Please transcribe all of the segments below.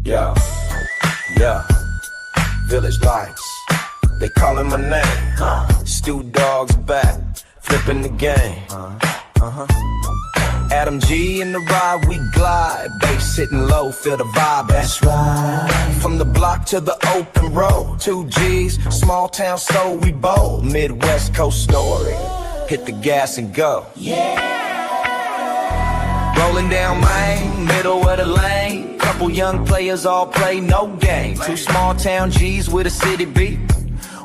Yeah, yeah, Village Lights. They calling my name. Stu Dog's back, flipping the game. Adam G in the ride, we glide. Bass sitting low, feel the vibe, that's right. From the block to the open road. 2 G's, small town, so we bold. Midwest Coast story, hit the gas and go. Yeah. Rolling down Main, middle of the lane. Couple young players all play no game. 2 small town G's with a city beat.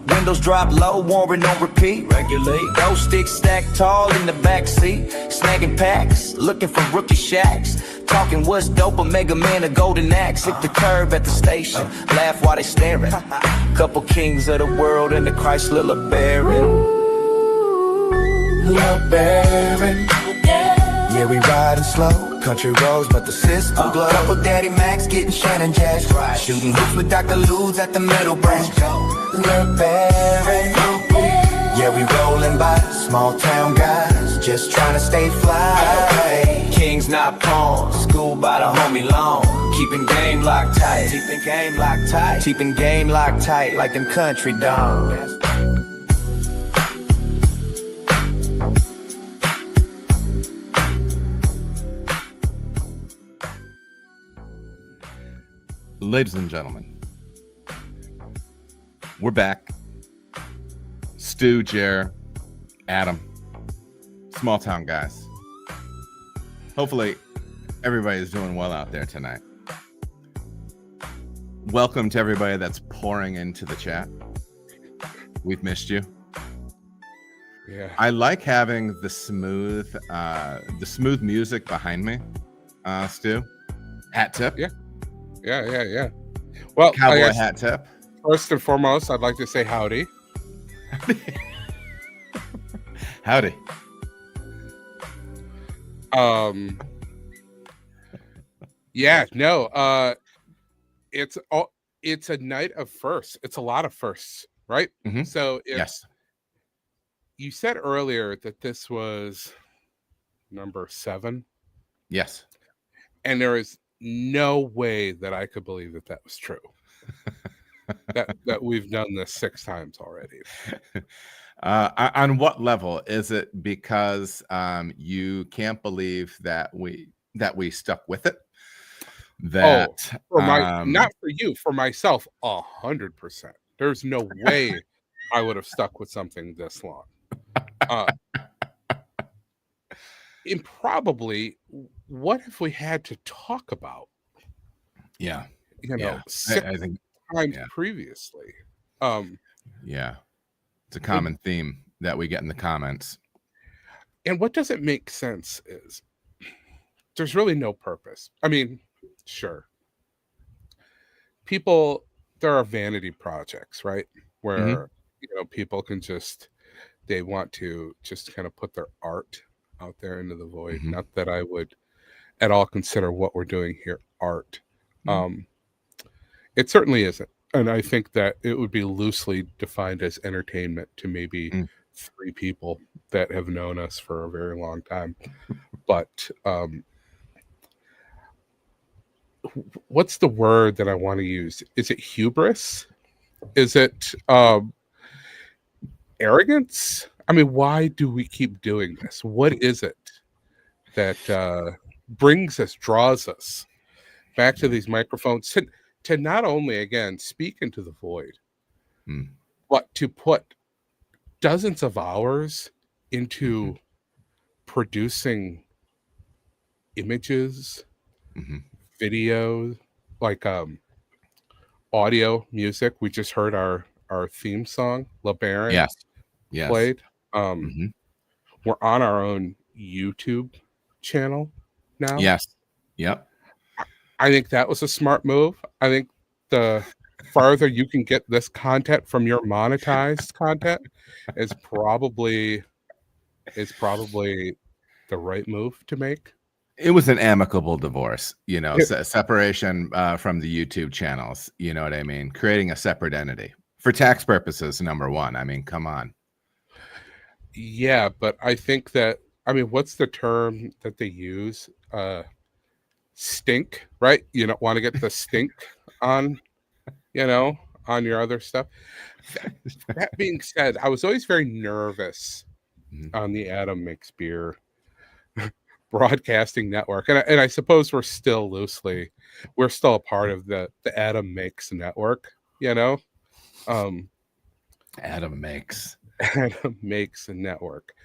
Windows drop low, Warren on repeat. Regulate. Those sticks stacked tall in the backseat. Snagging packs, looking for rookie shacks. Talking what's dope, a Mega Man, a golden axe. Hit the curb at the station, laugh while they staring. Couple kings of the world in the Chrysler LeBaron. LeBaron. Yeah, we riding slow, country roads, but the system glow. Couple Daddy Max getting Shannon Jazz right. Shooting hoops with Dr. Luz at the middle branch. LeBaron. Yeah, we rolling by, small town guys, just trying to stay fly. Kings not pawns, schooled by the homie long. Keeping game locked tight, keeping game locked tight, keeping game locked tight like them country dogs. Ladies and gentlemen, we're back. Stu, Jer, Adam, small town guys. Hopefully, everybody's doing well out there tonight. Welcome to everybody that's pouring into the chat. We've missed you. Yeah, I like having the smooth music behind me. Stu, hat tip. Yeah. Well, Cowboy hat tip. First and foremost, I'd like to say howdy. Howdy. Yeah, no. It's a night of firsts. It's a lot of firsts, right? Mm-hmm. So yes, you said earlier that this was number 7. Yes, and there is no way that I could believe that that was true. that we've done this 6 times already. On what level? Is it because you can't believe that we stuck with it? That not for you, for myself, 100%. There's no way I would have stuck with something this long. And probably, what if we had to talk about? Yeah, 6 I think times previously. Yeah, it's a common theme that we get in the comments. And what doesn't make sense is there's really no purpose. I mean, sure, there are vanity projects, right? Where people can they want to just kind of put their art out there into the void. Not that I would at all consider what we're doing here art. It certainly isn't. And I think that it would be loosely defined as entertainment to maybe 3 people that have known us for a very long time. But what's the word that I want to use? Is it hubris? Is it arrogance? I mean, why do we keep doing this? What is it that draws us back to these microphones to not only, again, speak into the void, but to put dozens of hours into producing images, videos, like audio, music. We just heard our theme song, LeBaron, played. We're on our own YouTube channel now. Yes. Yep. I think that was a smart move. I think the farther you can get this content from your monetized content is probably the right move to make. It was an amicable divorce, separation from the YouTube channels. You know what I mean? Creating a separate entity for tax purposes. Number one. I mean, come on. Yeah, but I think that, what's the term that they use? stink, right? You don't want to get the stink on, on your other stuff. That being said, I was always very nervous on the Adam Makes Beer broadcasting network, and I suppose we're still a part of the Adam Makes network, Adam Makes. Adam Makes a network.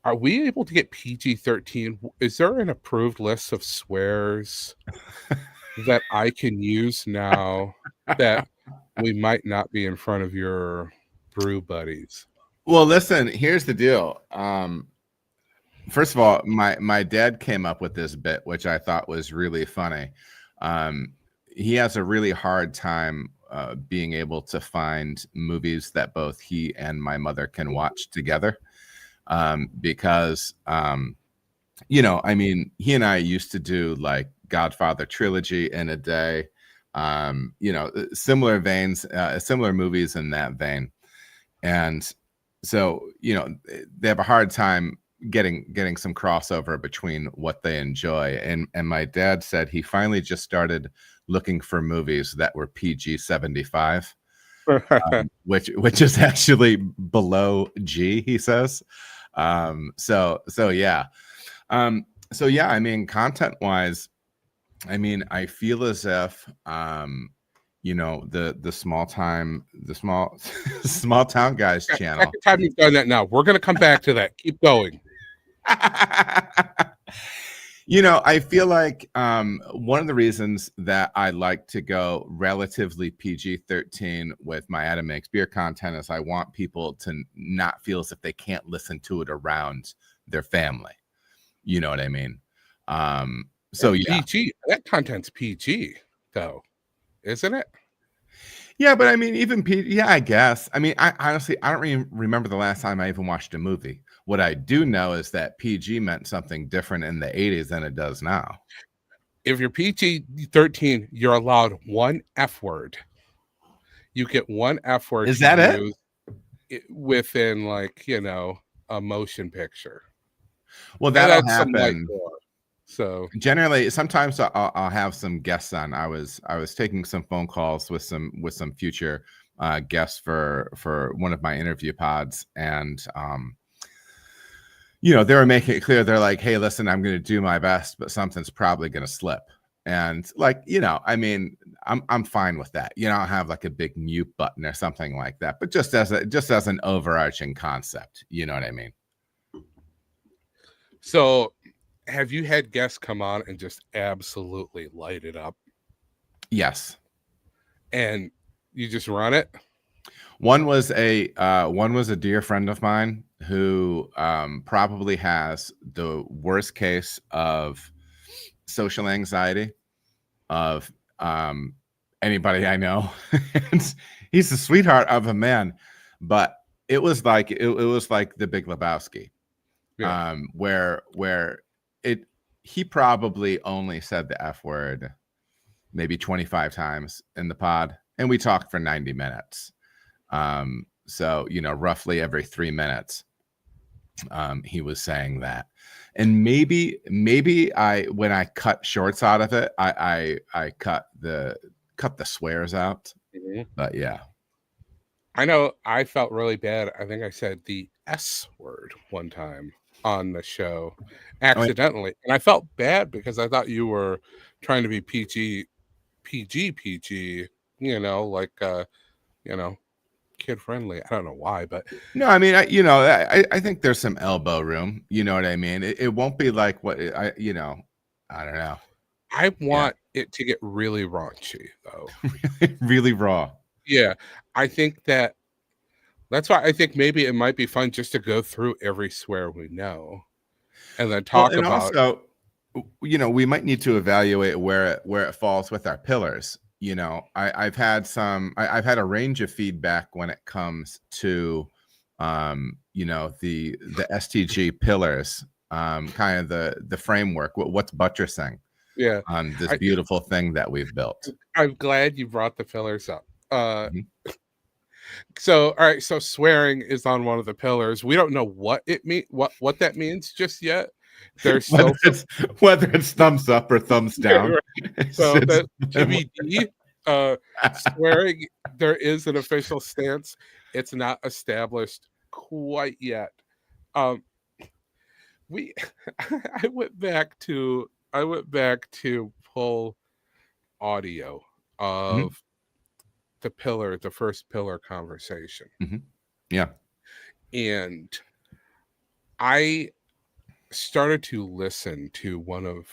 Are we able to get PG-13? Is there an approved list of swears that I can use now that we might not be in front of your brew buddies? Well, listen, here's the deal. First of all, my dad came up with this bit, which I thought was really funny. He has a really hard time being able to find movies that both he and my mother can watch together. Because, he and I used to do like Godfather trilogy in a day, similar veins, similar movies in that vein. And so, they have a hard time getting some crossover between what they enjoy. And my dad said he finally just started looking for movies that were PG-75. Which is actually below G, he says. So yeah. Content wise, I feel as if the small town guys channel. Second time you've done that now. We're gonna come back to that. Keep going. I feel like one of the reasons that I like to go relatively PG-13 with my Adam Makes Beer content is I want people to not feel as if they can't listen to it around their family. You know what I mean? So yeah, PG. That content's PG though, isn't it? Yeah, but even PG. Yeah, I guess. I honestly don't even remember the last time I even watched a movie. What I do know is that PG meant something different in the 80s than it does now. If you're PG-13, you're allowed one F word. You get one F word. Is that it? Within a motion picture. Well, that'll happen. So generally, sometimes I'll have some guests on. I was taking some phone calls with some future guests for one of my interview pods, and they were making it clear. They're like, "Hey, listen, I'm going to do my best, but something's probably going to slip." And I'm fine with that. I'll have like a big mute button or something like that, but just as an overarching concept, you know what I mean? So, have you had guests come on and just absolutely light it up? Yes. And you just run it? One was a dear friend of mine who probably has the worst case of social anxiety of anybody I know. And he's a sweetheart of a man, but it was like it was like The Big Lebowski, where he probably only said the F word maybe 25 times in the pod, and we talked for 90 minutes. So roughly every 3 minutes he was saying that. And maybe when I cut shorts out of it, I cut the swears out. Mm-hmm. But yeah, I know I felt really bad. I think I said the S word one time on the show accidentally, and I felt bad because I thought you were trying to be PG, kid friendly. I don't know why, but no, I think there's some elbow room. You know what I mean? It won't be like what I don't know. I want it to get really raunchy though. Really raw. Yeah, I think that's why I think maybe it might be fun just to go through every swear we know, and then talk about. Also, we might need to evaluate where it falls with our pillars. I've had a range of feedback when it comes to, the STG pillars, kind of the framework, what's buttressing. Yeah. On this beautiful thing that we've built. I'm glad you brought the pillars up. So, all right. So swearing is on one of the pillars. We don't know what it mean, what that means just yet. There's still whether it's thumbs up or thumbs down. so that TBD, swearing, there is an official stance. It's not established quite yet. We I went back to pull audio of the first pillar conversation. Yeah. And I started to listen to one of,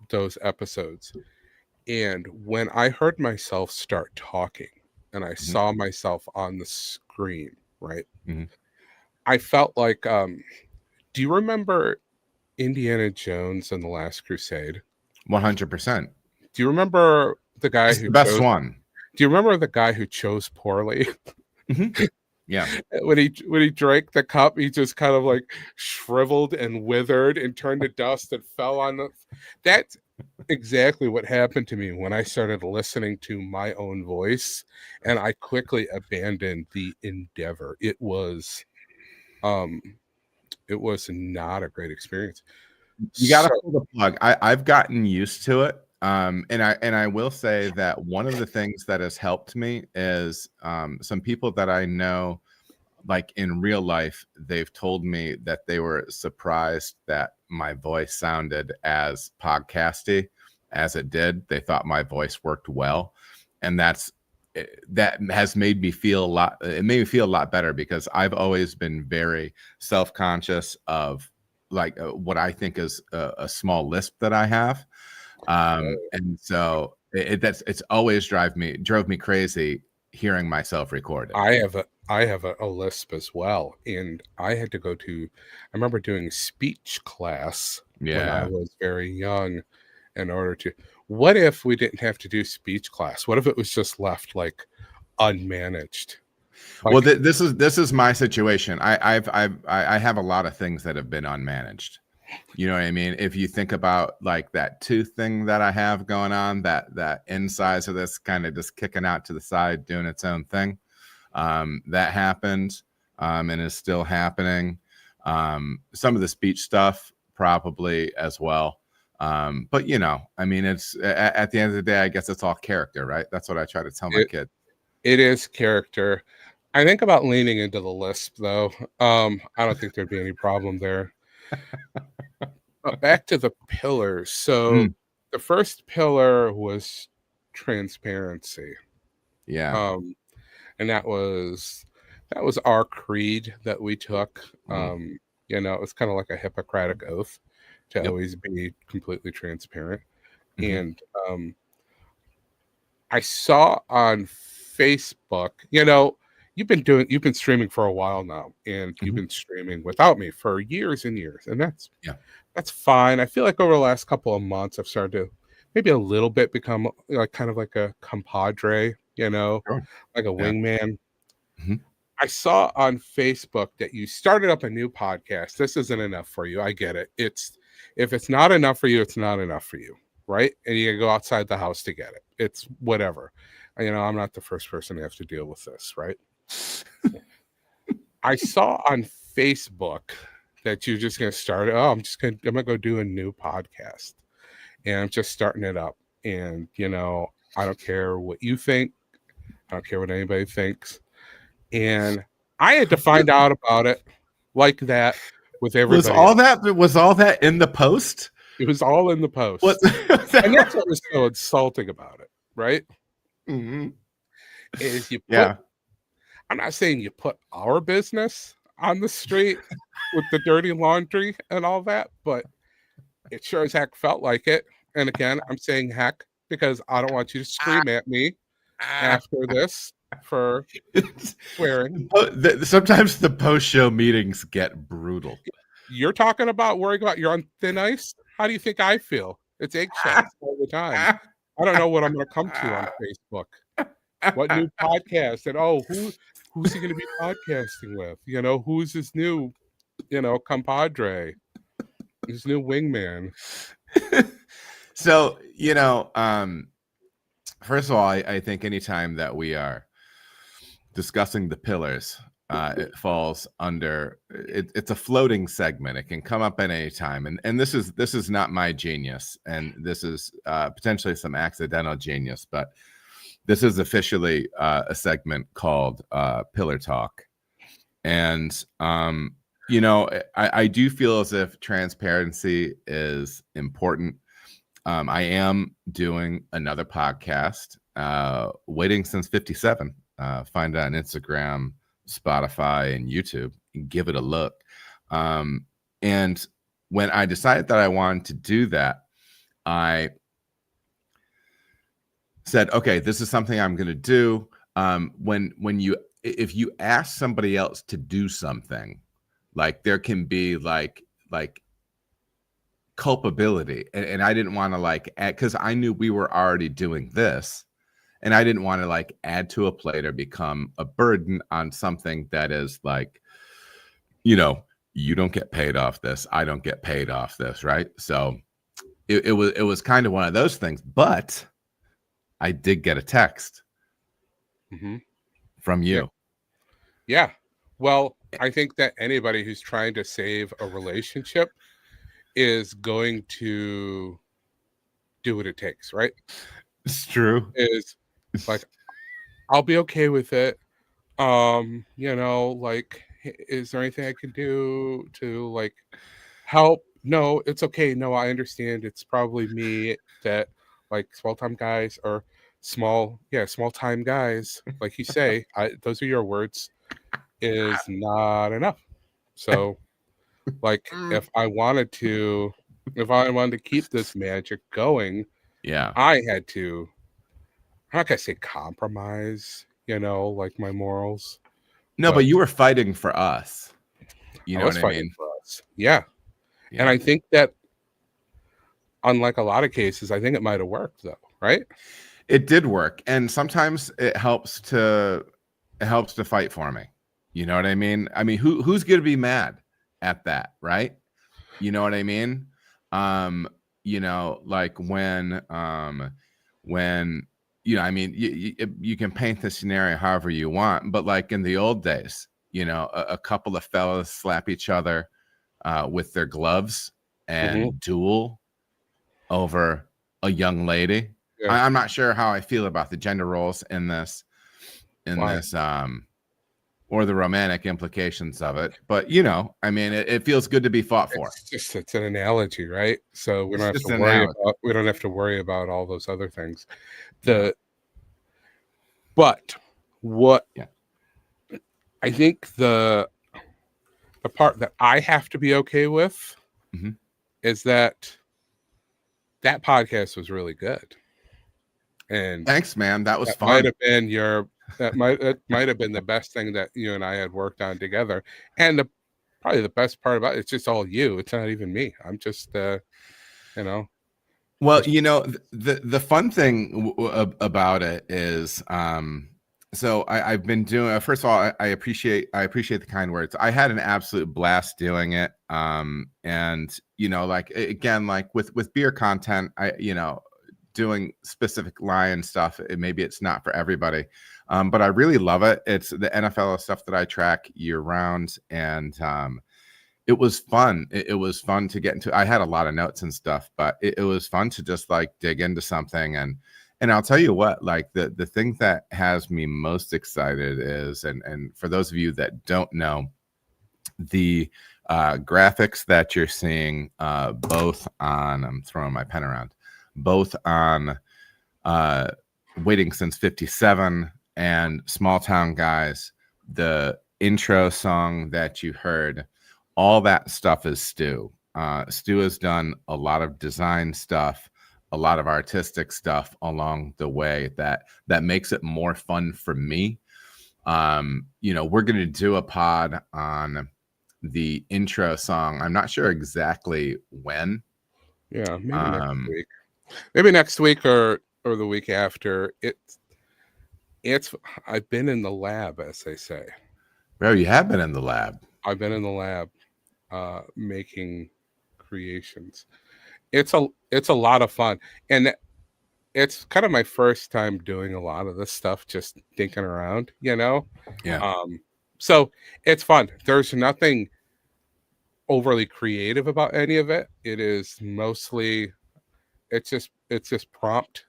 those episodes. And when I heard myself start talking and I saw myself on the screen, right? I felt like, do you remember Indiana Jones and the Last Crusade? 100%. Do you remember the guy It's the best one. Do you remember the guy who chose poorly? Yeah. When he drank the cup, he just kind of like shriveled and withered and turned to dust and fell on the. That's exactly what happened to me when I started listening to my own voice, and I quickly abandoned the endeavor. It was not a great experience. You got to pull the plug. I've gotten used to it. And I will say that one of the things that has helped me is some people that I know, like in real life, they've told me that they were surprised that my voice sounded as podcasty as it did. They thought my voice worked well, and that has made me feel a lot. It made me feel a lot better because I've always been very self-conscious of like what I think is a small lisp that I have. And so it's always drove me crazy hearing myself recorded. I have a lisp as well, and I had to go to. I remember doing speech class when I was very young. In order to, what if we didn't have to do speech class? What if it was just left like unmanaged? Well, this is my situation. I have a lot of things that have been unmanaged. You know what I mean? If you think about like that tooth thing that I have going on, that incisor that's kind of just kicking out to the side, doing its own thing, that happened and is still happening. Some of the speech stuff probably as well. But I mean, it's at the end of the day, I guess it's all character, right? That's what I try to tell my kid. It is character. I think about leaning into the lisp though. I don't think there'd be any problem there. But back to the pillars. So the first pillar was transparency. Yeah. And that was our creed that we took. It was kind of like a Hippocratic oath to always be completely transparent. And I saw on Facebook, you've been streaming for a while now, and you've been streaming without me for years and years, and that's fine. I feel like over the last couple of months, I've started to maybe a little bit become like kind of like a compadre, like a wingman. I saw on Facebook that you started up a new podcast. This isn't enough for you. I get it. If it's not enough for you, it's not enough for you, right? And you go outside the house to get it. It's whatever. I'm not the first person to have to deal with this, right? I saw on Facebook that you're just going to start. I'm going to go do a new podcast, and I'm just starting it up. And I don't care what you think. I don't care what anybody thinks. And I had to find out about it like that with everybody. Was all that in the post? It was all in the post. And that's what was so insulting about it, right? Is you put, I'm not saying you put our business on the street with the dirty laundry and all that, but it sure as heck felt like it. And again, I'm saying heck because I don't want you to scream at me after this for swearing. Sometimes the post-show meetings get brutal. You're talking about worrying about you're on thin ice. How do you think I feel? It's eggshells all the time. I don't know what I'm going to come to on Facebook. What new podcast? And who's he going to be podcasting with? Who's his new, compadre? His new wingman. So, first of all, I think anytime that we are discussing the pillars, It falls under it's a floating segment. It can come up at any time, and this is not my genius, and this is potentially some accidental genius, but this is officially a segment called Pillar Talk. And I do feel as if transparency is important. I am doing another podcast, waiting since 57. Find it on Instagram, Spotify, and YouTube, and give it a look. And when I decided that I wanted to do that, I said, okay, this is something I'm going to do. If you ask somebody else to do something, like there can be like culpability, and I didn't want to like add, because I knew we were already doing this, and I didn't want to like add to a plate or become a burden on something that is like, you don't get paid off this, I don't get paid off this, right? So it was kind of one of those things, but I did get a text from you. Yeah. Well, I think that anybody who's trying to save a relationship is going to do what it takes, right? It's true. Is like, I'll be okay with it. Like, is there anything I can do to like help? No, it's okay. No, I understand. It's probably me that like small time guys or small time guys, like you say, those are your words, is not enough. So like if I wanted to keep this magic going, I had to, I'm not gonna say compromise, like my morals. No, but you were fighting for us. You know what I mean? For us. Yeah. And I think that unlike a lot of cases, I think it might have worked though, right? It did work. And sometimes it helps to fight for me. You know what I mean? I mean, who's gonna be mad at that, right? You know what I mean? Like when I mean, you can paint the scenario however you want, but like in the old days, a couple of fellas slap each other with their gloves and duel over a young lady. Yeah. I'm not sure how I feel about the gender roles in this, or the romantic implications of it, but I mean, it feels good to be fought for. It's an analogy, right? So we don't have to worry about all those other things. But what I think the part that I have to be okay with is that podcast was really good. And thanks, man. That was fun. That might have been the best thing that you and I had worked on together. And probably the best part about it's just all you. It's not even me. I'm just Well, the fun thing about it is, so I've been doing. First of all, I appreciate the kind words. I had an absolute blast doing it. And like again, like with beer content, doing specific line stuff, maybe it's not for everybody, but I really love it. It's the NFL stuff that I track year round, and it was fun. It was fun to get into. I had a lot of notes and stuff, but it was fun to just like dig into something. And I'll tell you what, like the thing that has me most excited is, and for those of you that don't know, the graphics that you're seeing, both on, I'm throwing my pen around, both on Waiting Since 57 and Small Town Guys, the intro song that you heard, all that stuff is Stu. Stu has done a lot of design stuff, a lot of artistic stuff along the way that makes it more fun for me. We're going to do a pod on the intro song. I'm not sure exactly when. Yeah, maybe next week. Maybe next week or the week after. It's I've been in the lab, as they say. Bro, you have been in the lab. I've been in the lab making creations. It's a lot of fun. And it's kind of my first time doing a lot of this stuff, just thinking around, Yeah. So it's fun. There's nothing overly creative about any of it. It is mostly it's just prompt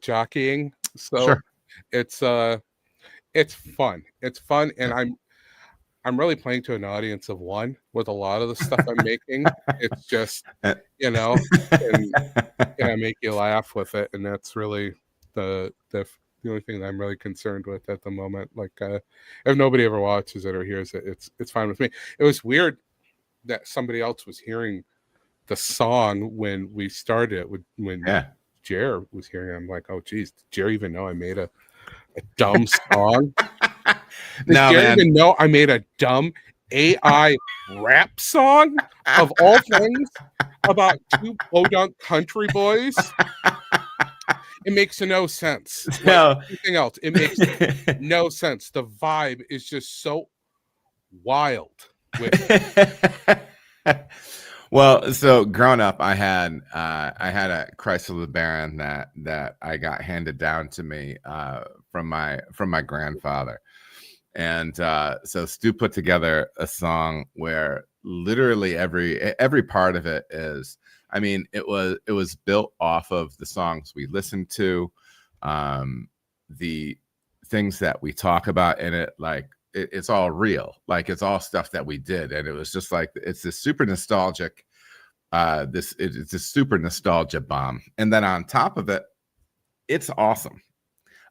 jockeying. So Sure. it's fun. It's fun, and I'm really playing to an audience of one with a lot of the stuff I'm making. It's just, you know, can I make you laugh with it, and that's really the only thing that I'm really concerned with at the moment. Like, if nobody ever watches it or hears it, it's fine with me. It was weird that somebody else was hearing the song when we started it. When Yeah. Jer was hearing it, I'm like, oh, geez, did Jer even know I made a dumb song? Did No, Jer man. even know I made a dumb AI rap song of all things about two podunk country boys? It makes no sense. Like No. anything else, it makes no sense. The vibe is just so wild with Well, so growing up, I had a Chrysler LeBaron that I got handed down to me from my grandfather, and so Stu put together a song where literally every part of it is. I mean, it was built off of the songs we listened to, the things that we talk about in it, like. It's all real, like it's all stuff that we did, and it was just like it's this super nostalgic it's a super nostalgia bomb, and then on top of it, it's awesome.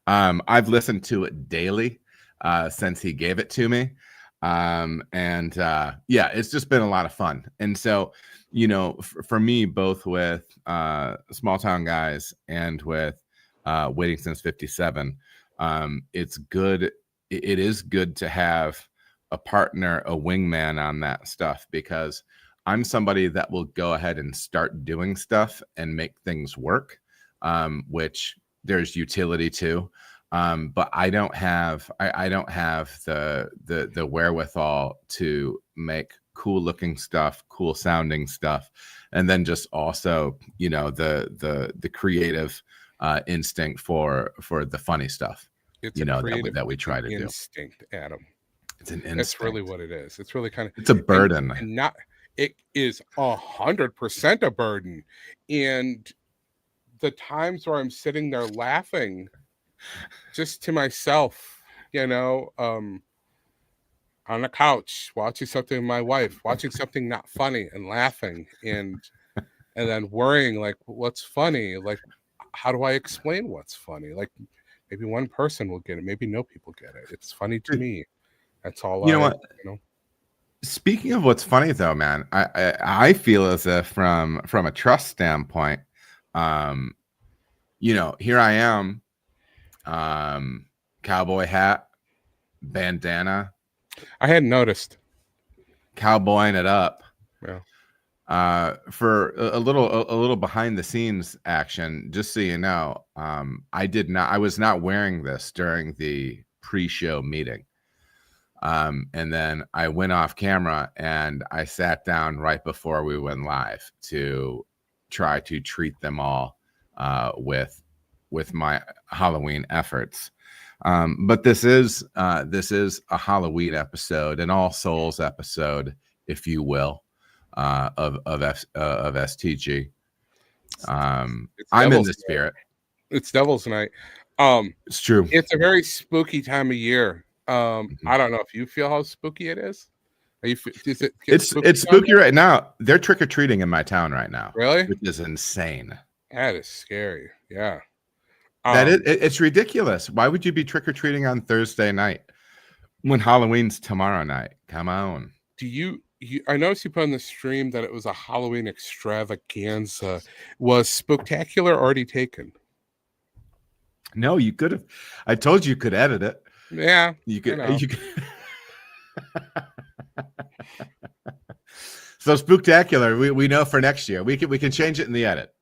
I've listened to it daily since he gave it to me, and yeah, it's just been a lot of fun. And so, for me, both with Small Town Guys and with Waiting Since '57, it's good. It is good to have a partner, a wingman on that stuff, because I'm somebody that will go ahead and start doing stuff and make things work, which there's utility to. But I don't have the wherewithal to make cool looking stuff, cool sounding stuff, and then just also the creative instinct for the funny stuff. it's a creative that we try to instinct, Adam. It's an instinct. That's really what it is. It's really kind of it's a burden. and not it is 100% a burden. And the times where I'm sitting there laughing just to myself, on the couch, watching something with my wife, watching something not funny and laughing and then worrying like, what's funny? Like, how do I explain what's funny? Like, maybe one person will get it. Maybe no people get it. It's funny to me. That's all. You know what? Speaking of what's funny, though, man, I feel as if from a trust standpoint, here I am, cowboy hat, bandana. I hadn't noticed. Cowboying it up. Yeah. For a little behind the scenes action, just so you know, I was not wearing this during the pre-show meeting. And then I went off camera and I sat down right before we went live to try to treat them all with my Halloween efforts. But this is a Halloween episode, an All Souls episode, if you will, of STG. I'm in the spirit. It's Devil's Night. It's true. It's a very spooky time of year. I don't know if you feel how spooky it is. It's spooky right now. They're trick or treating in my town right now. Really? Which is insane. That is scary. Yeah. It's ridiculous. Why would you be trick or treating on Thursday night when Halloween's tomorrow night? Come on. I noticed you put on the stream that it was a Halloween extravaganza. Was Spooktacular already taken? No, you could have. I told you could edit it. Yeah, you could. So Spooktacular, we know for next year. We can change it in the edit.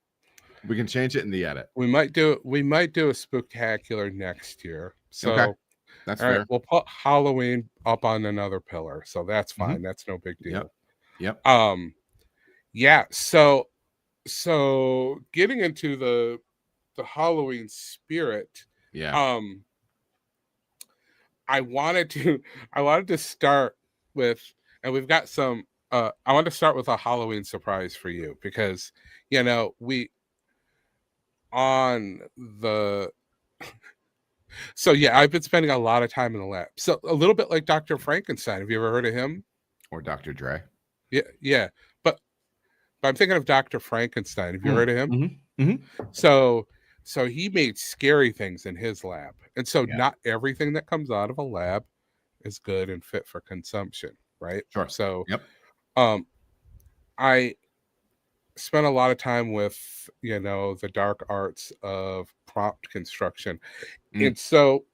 We can change it in the edit. We might do a Spooktacular next year. So okay. That's all fair. Right, we'll put Halloween up on another pillar. So that's fine. Mm-hmm. That's no big deal. Yep. Yeah. So getting into the Halloween spirit. Yeah. I wanted to start with, and we've got some. I want to start with a Halloween surprise for you because we on the. So yeah, I've been spending a lot of time in the lab. So a little bit like Dr. Frankenstein. Have you ever heard of him? Or Dr. Dre. Yeah, yeah. But I'm thinking of Dr. Frankenstein. Have you heard of him? Mm-hmm. Mm-hmm. So he made scary things in his lab. And so Yeah. not everything that comes out of a lab is good and fit for consumption, right? Sure. So Yep. I spent a lot of time with, the dark arts of prompt construction. And so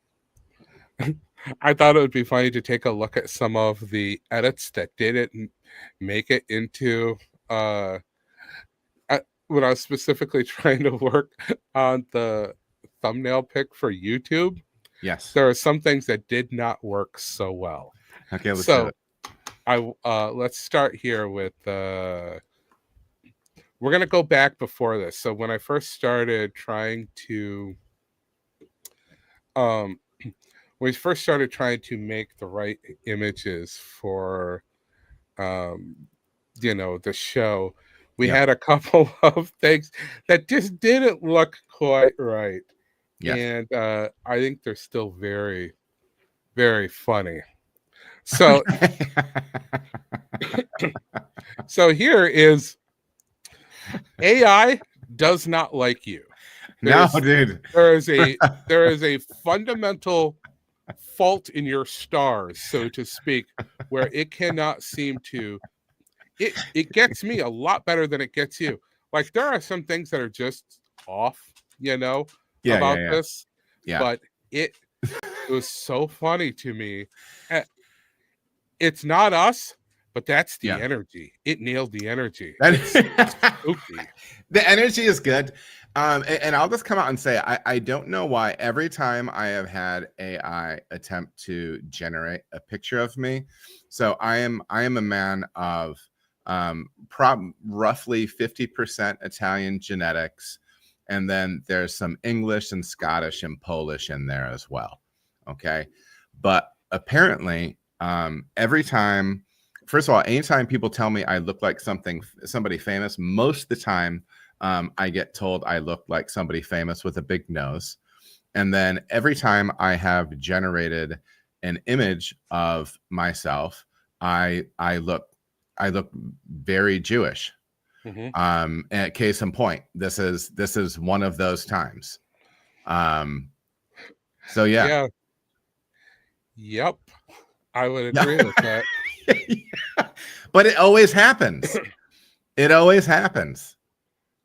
I thought it would be funny to take a look at some of the edits that didn't make it into when I was specifically trying to work on the thumbnail pick for YouTube. Yes. There are some things that did not work so well. Okay, let's do it. Let's start here with we're gonna go back before this. So when I first started trying to make the right images for the show, we had a couple of things that just didn't look quite right. Yes. And I think they're still very, very funny. So so here is AI does not like you. No, dude. There is a fundamental fault in your stars, so to speak, where it cannot seem to. It gets me a lot better than it gets you. Like there are some things that are just off, about this. Yeah. But it was so funny to me. It's not us, but that's the energy. It nailed the energy. It's spooky. The energy is good. And I'll just come out and say, I don't know why every time I have had AI attempt to generate a picture of me. So I am a man of roughly 50% Italian genetics. And then there's some English and Scottish and Polish in there as well. Okay. But apparently, every time, first of all, anytime people tell me I look like somebody famous, most of the time I get told I look like somebody famous with a big nose. And then every time I have generated an image of myself, I look very Jewish. Mm-hmm. And case in point, this is one of those times. So yeah. Yep. I would agree with that. Yeah. But it always happens. It always happens.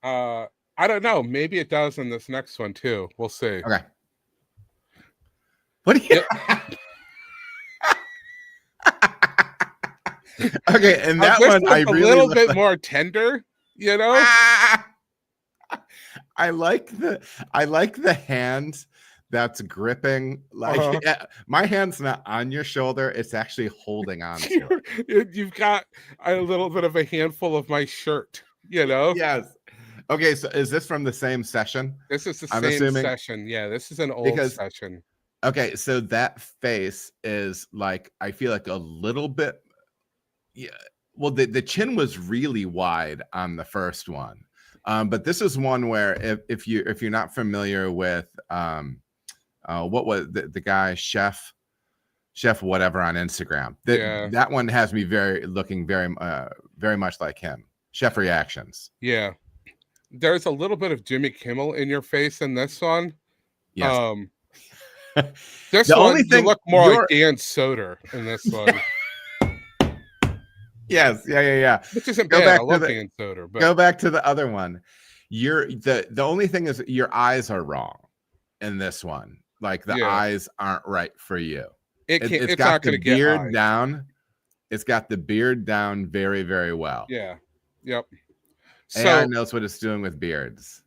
I don't know. Maybe it does in this next one too. We'll see. Okay. What do you Okay, and that one I really a little bit more tender, I like the hand that's gripping, like my hand's not on your shoulder, it's actually holding on to it. You've got a little bit of a handful of my shirt, Yes. Okay, so is this from the same session? This is the same session. Yeah, this is an old session. Okay, so that face is like, I feel like a little bit, well, the chin was really wide on the first one. But this is one where if you're not familiar with what was the guy chef whatever on Instagram, that one has me looking very much like him. Chef Reactions. Yeah, there's a little bit of Jimmy Kimmel in your face in this one. Yes. This one you look more like Dan Soder in this one. Yes, yeah. Which isn't bad. I love Dan Soder. But go back to the other one. The only thing is your eyes are wrong in this one. Like the eyes aren't right for you. It's got the beard down. It's got the beard down very, very well. Yeah. Yep. So AI knows what it's doing with beards.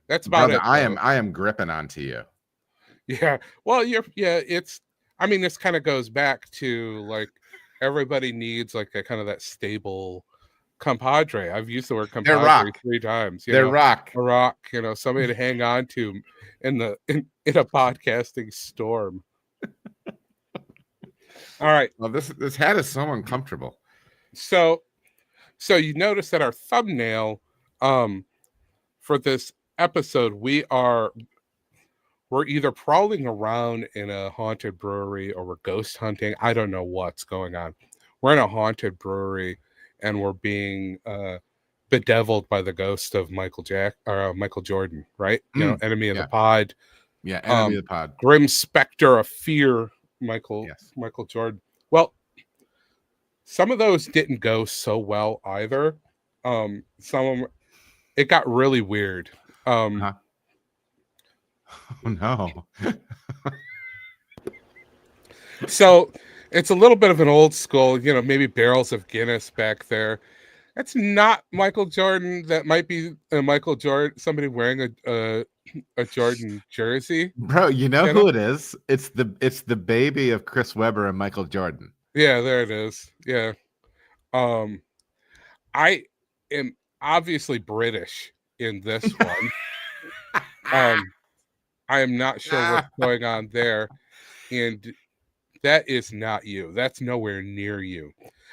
That's about it. I am gripping onto you. Yeah. Well, it's. I mean, this kind of goes back to like everybody needs like a kind of that stable compadre. I've used the word compadre 3 times. They're rock. A rock. Somebody to hang on to in a podcasting storm. All right. Well, this hat is so uncomfortable. So you notice that our thumbnail for this episode, we're either prowling around in a haunted brewery or we're ghost hunting. I don't know what's going on. We're in a haunted brewery and we're being bedeviled by the ghost of Michael Jordan, right? Enemy of the pod. Yeah, enemy of the pod. Grim specter of fear, Michael Jordan. Well, some of those didn't go so well either. Some of them, it got really weird. Oh no. So it's a little bit of an old school, maybe barrels of Guinness back there. That's not Michael Jordan. That might be Michael Jordan, somebody wearing a Jordan jersey. Bro, you know who it is? It's the baby of Chris Webber and Michael Jordan. Yeah, there it is. Yeah. I am obviously British in this one. I am not sure what's going on there. And that is not you. That's nowhere near you.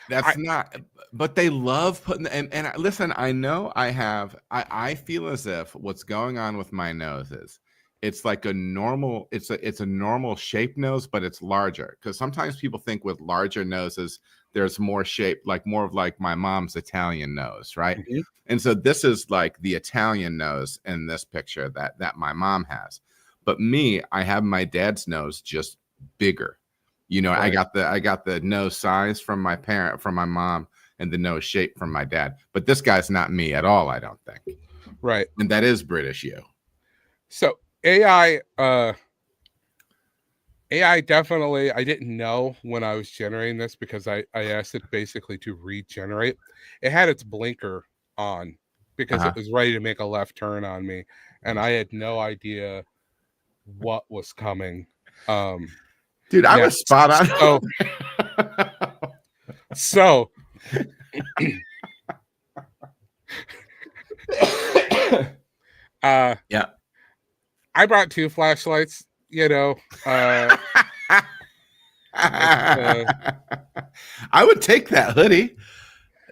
That's not, but they love putting, and listen, I know I feel as if what's going on with my nose is it's like a normal, it's a normal shaped nose, but it's larger. Because sometimes people think with larger noses, there's more shape, like more of like my mom's Italian nose, right? Mm-hmm. And so this is like the Italian nose in this picture that my mom has. But me, I have my dad's nose just bigger. Right. I got the nose size from my mom, and the nose shape from my dad. But this guy's not me at all, I don't think. Right. And that is British you. So AI definitely, I didn't know when I was generating this because I asked it basically to regenerate. It had its blinker on because it was ready to make a left turn on me. And I had no idea what was coming. Dude, I was spot on. So yeah. I brought 2 flashlights, I would take that hoodie.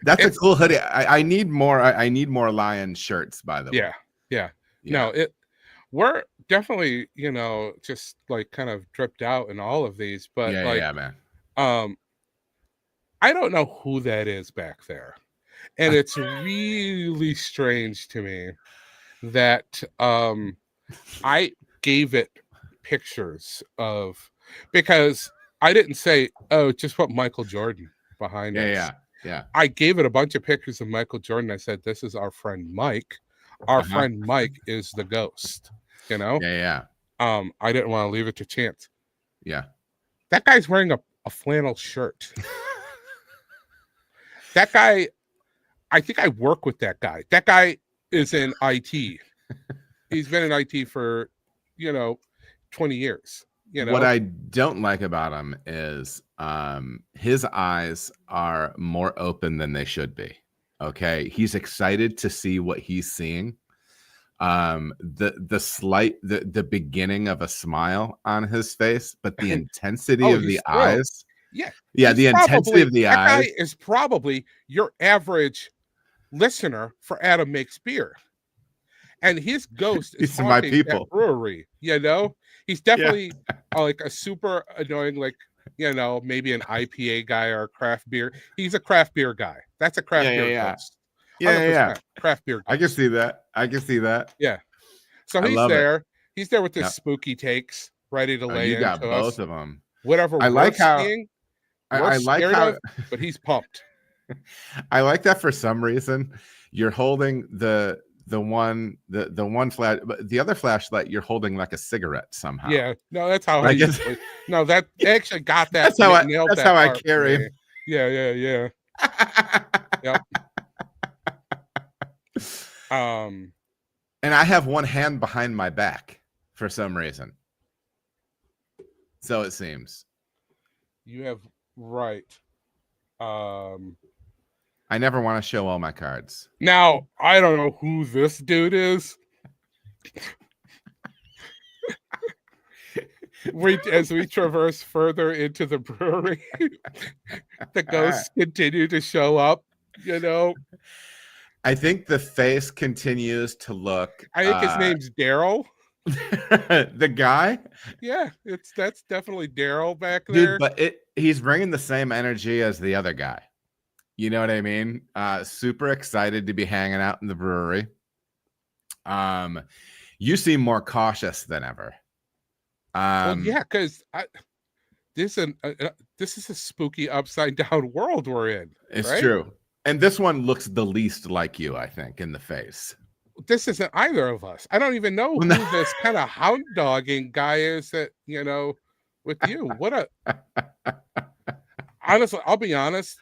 That's a cool hoodie. I need more. I need more lion shirts, by the way. Yeah. No, we're definitely, just like kind of dripped out in all of these, but man. I don't know who that is back there. And it's really strange to me that I gave it pictures of, because I didn't say, oh, just put Michael Jordan behind us. Yeah. I gave it a bunch of pictures of Michael Jordan. I said, this is our friend Mike. Our friend Mike is the ghost, Yeah. I didn't want to leave it to chance. Yeah. That guy's wearing a flannel shirt. That guy, I think I work with that guy. That guy is in IT. He's been in IT for, 20 years. What I don't like about him is his eyes are more open than they should be. Okay. He's excited to see what he's seeing. The beginning of a smile on his face, but the intensity of the eyes. Yeah, the intensity of the eyes. That guy is probably your average listener for Adam Makes Beer. And his ghost is my people. That brewery, He's definitely like a super annoying, like, maybe an IPA guy or a craft beer. He's a craft beer guy. That's a craft beer ghost. Yeah. Craft beer ghost. I can see that. Yeah. So he's there. He's there with his spooky takes, ready to lay into us. You got both of them. Whatever I like how seeing, I like how, but he's pumped. I like that for some reason. You're holding the one flash, but the other flashlight you're holding like a cigarette somehow. Yeah, no, that's how I usually. No, that they actually got that. That's how I carry. Yeah. Yep. And I have one hand behind my back for some reason. So it seems. You have right. I never want to show all my cards. Now, I don't know who this dude is. as we traverse further into the brewery, the ghosts continue to show up. I think the face continues to look. I think his name's Daryl. The guy, Yeah, that's definitely Daryl back dude. there. But he's bringing the same energy as the other guy. You know what I mean? Super excited to be hanging out in the brewery. You seem more cautious than ever. Well, yeah, because this is a spooky upside down world we're in. It's right? true. And this one looks the least like you, I think, in the face. This isn't either of us. I don't even know who this kind of hound dogging guy is that, with you. What a honestly, I'll be honest.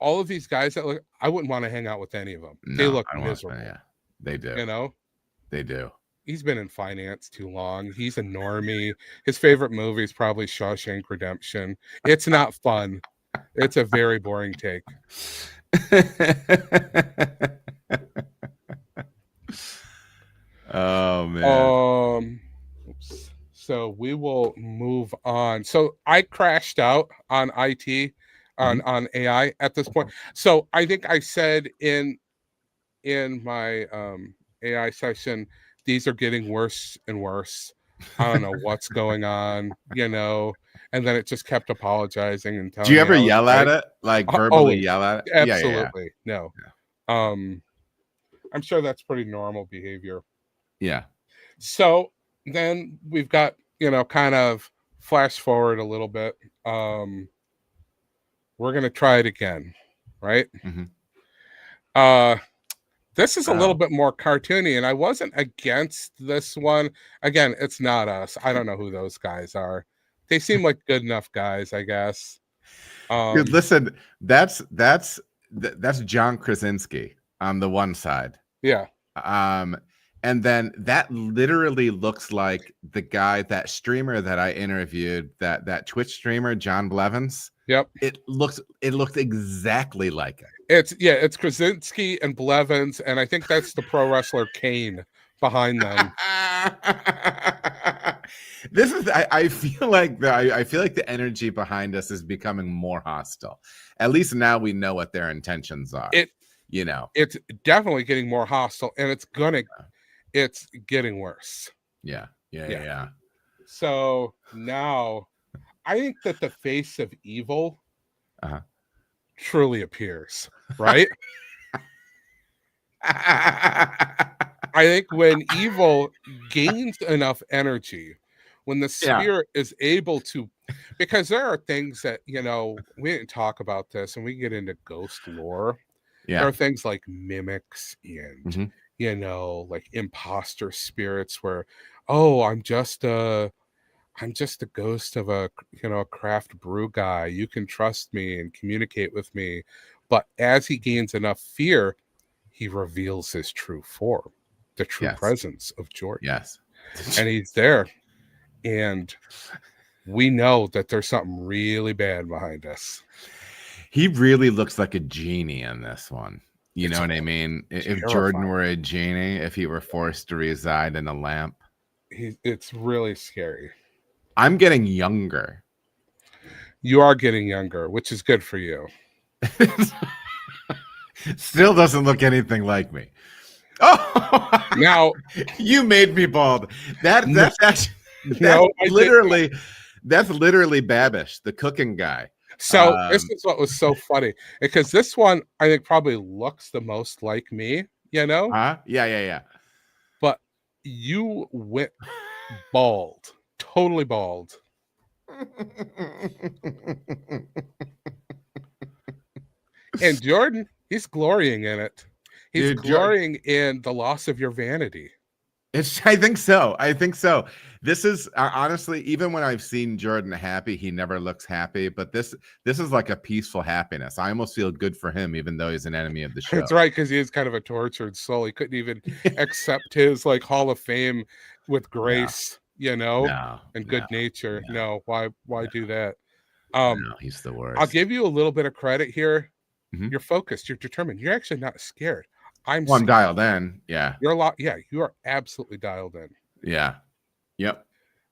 All of these guys that look, I wouldn't want to hang out with any of them. They look miserable. Yeah, they do. They do. He's been in finance too long. He's a normie. His favorite movie is probably Shawshank Redemption. It's not fun. It's a very boring take. Oh man. Oops. So we will move on. So I crashed out on IT on AI at this point. So I think I said in my AI session, these are getting worse and worse. I don't know what's going on, and then it just kept apologizing and telling Do you ever me yell at it? Like verbally yell at it? Absolutely. No. I'm sure that's pretty normal behavior. Yeah. So then we've got, kind of flash forward a little bit. We're going to try it again, right? This is a little bit more cartoony, and I wasn't against this one. Again, it's not us. I don't know who those guys are. They seem like good enough guys, I guess. Dude, listen, that's John Krasinski on the one side. Yeah. And then that literally looks like the guy, that streamer that I interviewed, that Twitch streamer, John Blevins. Yep. It looks exactly like it. It's Krasinski and Blevins, and I think that's the pro wrestler Kane behind them. This is I feel like the energy behind us is becoming more hostile. At least now we know what their intentions are. It's definitely getting more hostile, and it's getting worse. Yeah. So now I think that the face of evil truly appears, right? I think when evil gains enough energy, when the spirit is able to, because there are things that, we didn't talk about this, and we get into ghost lore. Yeah. There are things like mimics and, like imposter spirits where, I'm just a ghost of a craft brew guy. You can trust me and communicate with me. But as he gains enough fear, he reveals his true form, the true presence of Jordan. Yes. And he's there. And we know that there's something really bad behind us. He really looks like a genie in this one. You know what I mean? If Jordan were a genie, if he were forced to reside in a lamp. It's really scary. I'm getting younger. You are getting younger, which is good for you. Still doesn't look anything like me. Oh, now you made me bald. That's actually that's literally Babish, the cooking guy. So this is what was so funny, because this one I think probably looks the most like me, Yeah. But you went bald, totally bald. And Jordan, he's glorying in it. He's glorying in the loss of your vanity. I think so. This is honestly, even when I've seen Jordan happy, he never looks happy. But this is like a peaceful happiness. I almost feel good for him, even though he's an enemy of the show. That's right, because he is kind of a tortured soul. He couldn't even accept his Hall of Fame with grace, and good nature. No, why do that? No, he's the worst. I'll give you a little bit of credit here. You're focused. You're determined. You're actually not scared. I'm dialed in. Yeah. You're a lot. Yeah, you are absolutely dialed in. Yeah. Yep.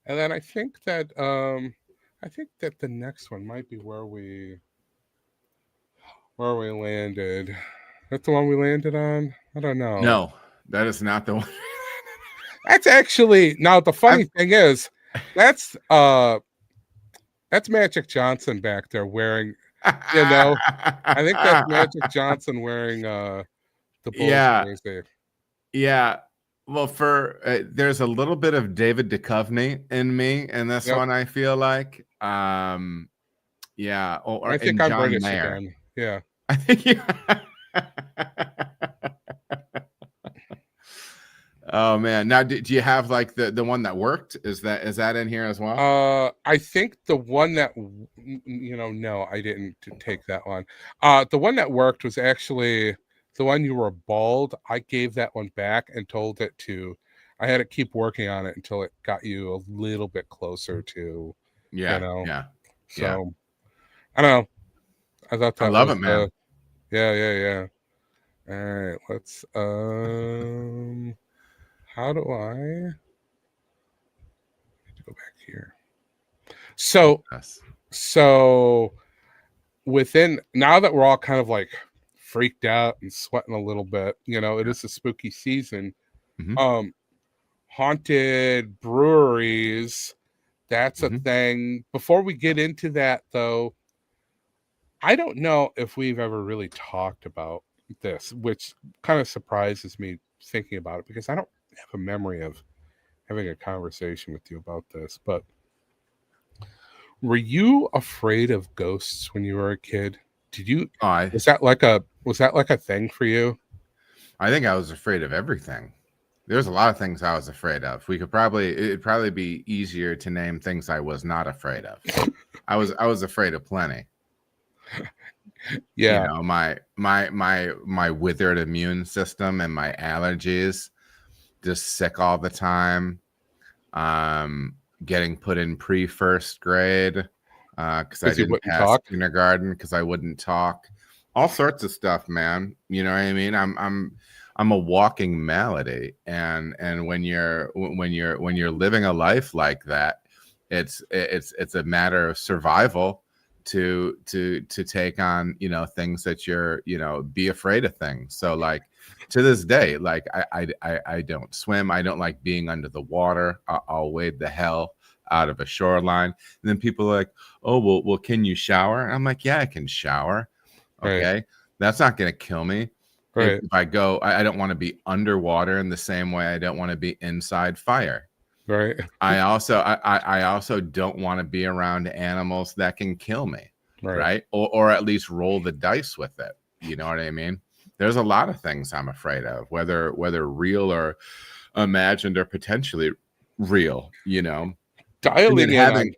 And then I think that the next one might be where we landed. That's the one we landed on? I don't know. No, that is not the one. That's actually, now the funny thing is, that's Magic Johnson back there wearing, I think that's Magic Johnson wearing the Bulls jersey. Yeah. Well, there's a little bit of David Duchovny in me in this one, I feel like. Yeah. Or I think I'm John British Mayer. Again. Yeah. I think Oh man! Now, do you have like the one that worked? Is that in here as well? I think the one that no, I didn't take that one. The one that worked was actually the one you were bald. I gave that one back and told it to. I had to keep working on it until it got you a little bit closer to. Yeah. So I don't know. I thought that I love it, man. Yeah. All right, let's. How do I need to go back here? So within, now that we're all kind of like freaked out and sweating a little bit, it is a spooky season. Mm-hmm. Haunted breweries, that's a thing. Before we get into that though, I don't know if we've ever really talked about this, which kind of surprises me thinking about it, because I don't have a memory of having a conversation with you about this. But were you afraid of ghosts when you were a kid? Did you? Was that like a thing for you? I think I was afraid of everything. There's a lot of things I was afraid of. It'd probably be easier to name things I was not afraid of. I was afraid of plenty. Yeah. My withered immune system and my allergies, just sick all the time. Getting put in pre-first grade because I didn't pass kindergarten because I wouldn't talk. All sorts of stuff, man. You know what I mean? I'm a walking malady, and when you're living a life like that, it's a matter of survival to take on things that you're be afraid of things. So like to this day, like I don't swim. I don't like being under the water. I'll wade the hell out of a shoreline. And then people are like, oh well can you shower? And I'm like, yeah, I can shower. Okay, right. That's not gonna kill me. Right. If I go, I don't want to be underwater in the same way I don't want to be inside fire. Right. I also don't want to be around animals that can kill me. Right. Or at least roll the dice with it. You know what I mean? There's a lot of things I'm afraid of, whether real or imagined or potentially real, Dialing in on,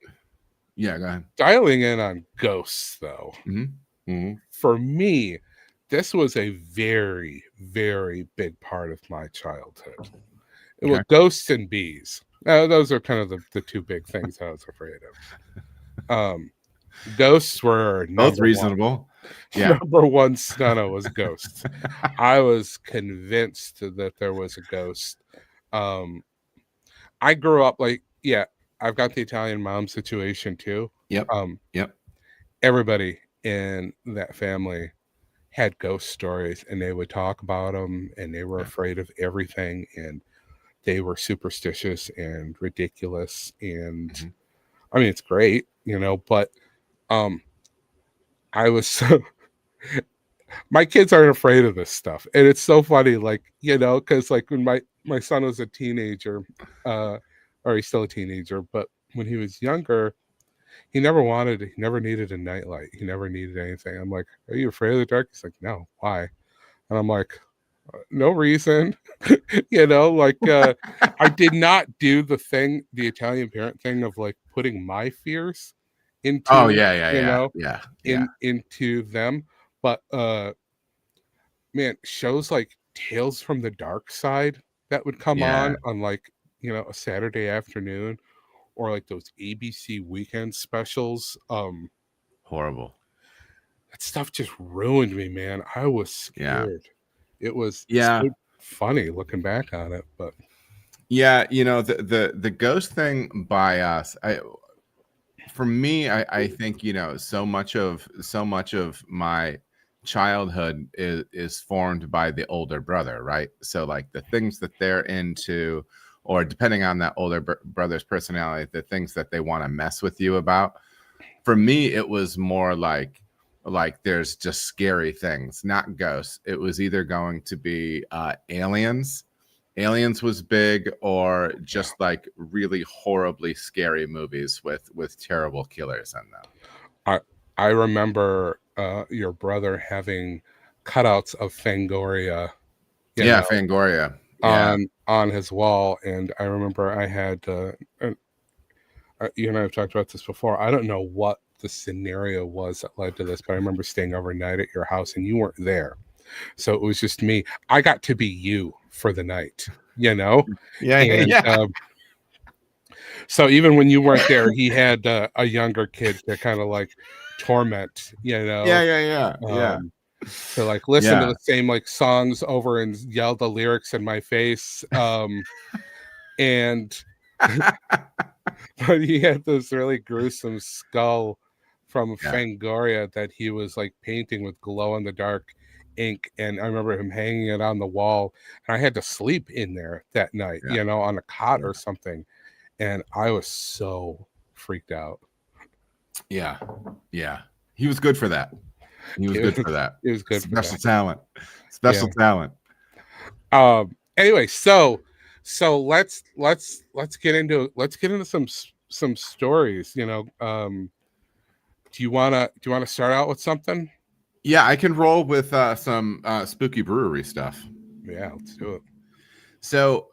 go ahead. Dialing in on ghosts, though. Mm-hmm. Mm-hmm. For me, this was a very, very big part of my childhood. Okay. Well, ghosts and bees. Those are kind of the two big things I was afraid of. Ghosts were both reasonable. One. Yeah. Number one stunner was ghosts. I was convinced that there was a ghost. I grew up I've got the Italian mom situation too. Yep. Yep. Everybody in that family had ghost stories, and they would talk about them, and they were afraid of everything, and they were superstitious and ridiculous. And I mean, it's great, but I was so my kids aren't afraid of this stuff. And it's so funny, because like when my son was a teenager, or he's still a teenager, but when he was younger, he never needed a nightlight. He never needed anything. I'm like, are you afraid of the dark? He's like, no, why? And I'm like, no reason. I did not do the Italian parent thing of like putting my fears into into them. But man, shows like Tales from the Dark Side that would come on like a Saturday afternoon, or like those ABC weekend specials. Horrible. That stuff just ruined me, man. I was scared. It was so funny looking back on it, but Yeah, the ghost thing by us, for me, I think, so much of my childhood is formed by the older brother, right? So like the things that they're into, or depending on that older brother's personality, the things that they want to mess with you about. For me, it was more like there's just scary things, not ghosts. It was either going to be aliens. Aliens was big, or just like really horribly scary movies with terrible killers in them. I I remember your brother having cutouts of Fangoria, you Yeah, know, Fangoria. Yeah, on his wall, and I remember I had you and I have talked about this before. I don't know what the scenario was that led to this, but I remember staying overnight at your house and you weren't there. So it was just me. I got to be you for the night, yeah, And yeah, so even when you weren't there, he had a younger kid to kind of like torment, yeah, yeah, yeah, yeah, um, to like listen to yeah. the same like songs over and yell the lyrics in my face. And but he had this really gruesome skull from Yeah, Fangoria that he was like painting with glow in the dark ink. And I remember him hanging it on the wall. And I had to sleep in there that night, yeah, on a cot yeah, or something. And I was so freaked out. yeah, yeah. He was good for that. He was It good was, for that. it was good for Special that. talent. Yeah. Special talent. Anyway, so let's get into some stories. Do you wanna start out with something? Yeah, I can roll with some spooky brewery stuff. Yeah, let's do it. So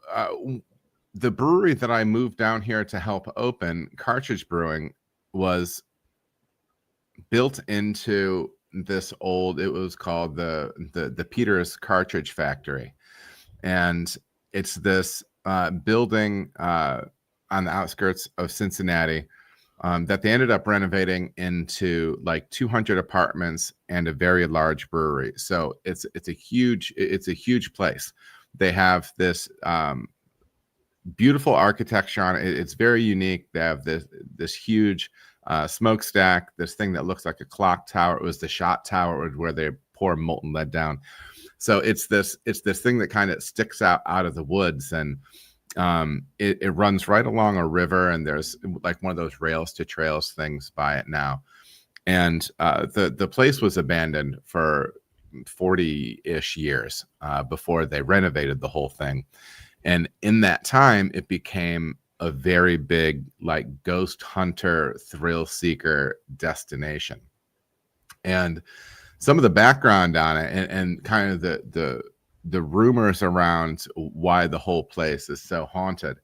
the brewery that I moved down here to help open, Cartridge Brewing, was built into this old. It was called the Peters Cartridge Factory, and it's this building on the outskirts of Cincinnati that they ended up renovating into like 200 apartments and a very large brewery. So it's a huge place. They have this beautiful architecture on it. It's very unique. They have this huge smokestack, this thing that looks like a clock tower. It was the shot tower where they pour molten lead down. So it's this thing that kind of sticks out of the woods, and it runs right along a river, and there's like one of those rails to trails things by it now. And the place was abandoned for 40-ish years before they renovated the whole thing. And in that time, it became a very big like ghost hunter, thrill seeker destination. And some of the background on it, and kind of the rumors around why the whole place is so haunted,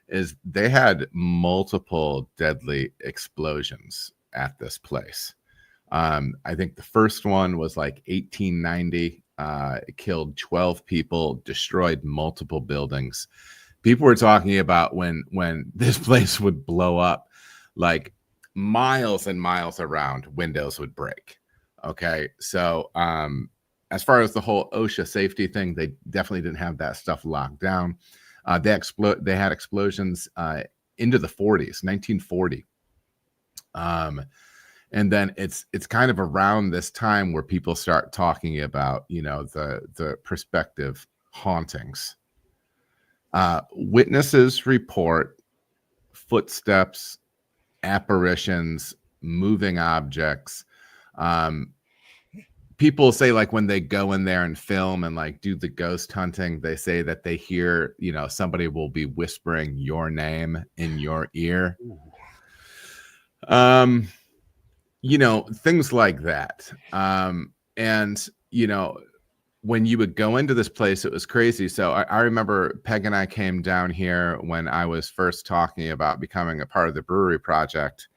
is they had multiple deadly explosions at this place. I think the first one was like 1890. It killed 12 people, destroyed multiple buildings. People were talking about when this place would blow up, like miles and miles around, windows would break. Okay, so as far as the whole OSHA safety thing, they definitely didn't have that stuff locked down. They had explosions into the 40s, 1940. And then it's kind of around this time where people start talking about the prospective hauntings. Witnesses report footsteps, apparitions, moving objects. People say like when they go in there and film and like do the ghost hunting, they say that they hear somebody will be whispering your name in your ear. Things like that. And when you would go into this place, it was crazy. So I remember Peg and I came down here when I was first talking about becoming a part of the brewery project.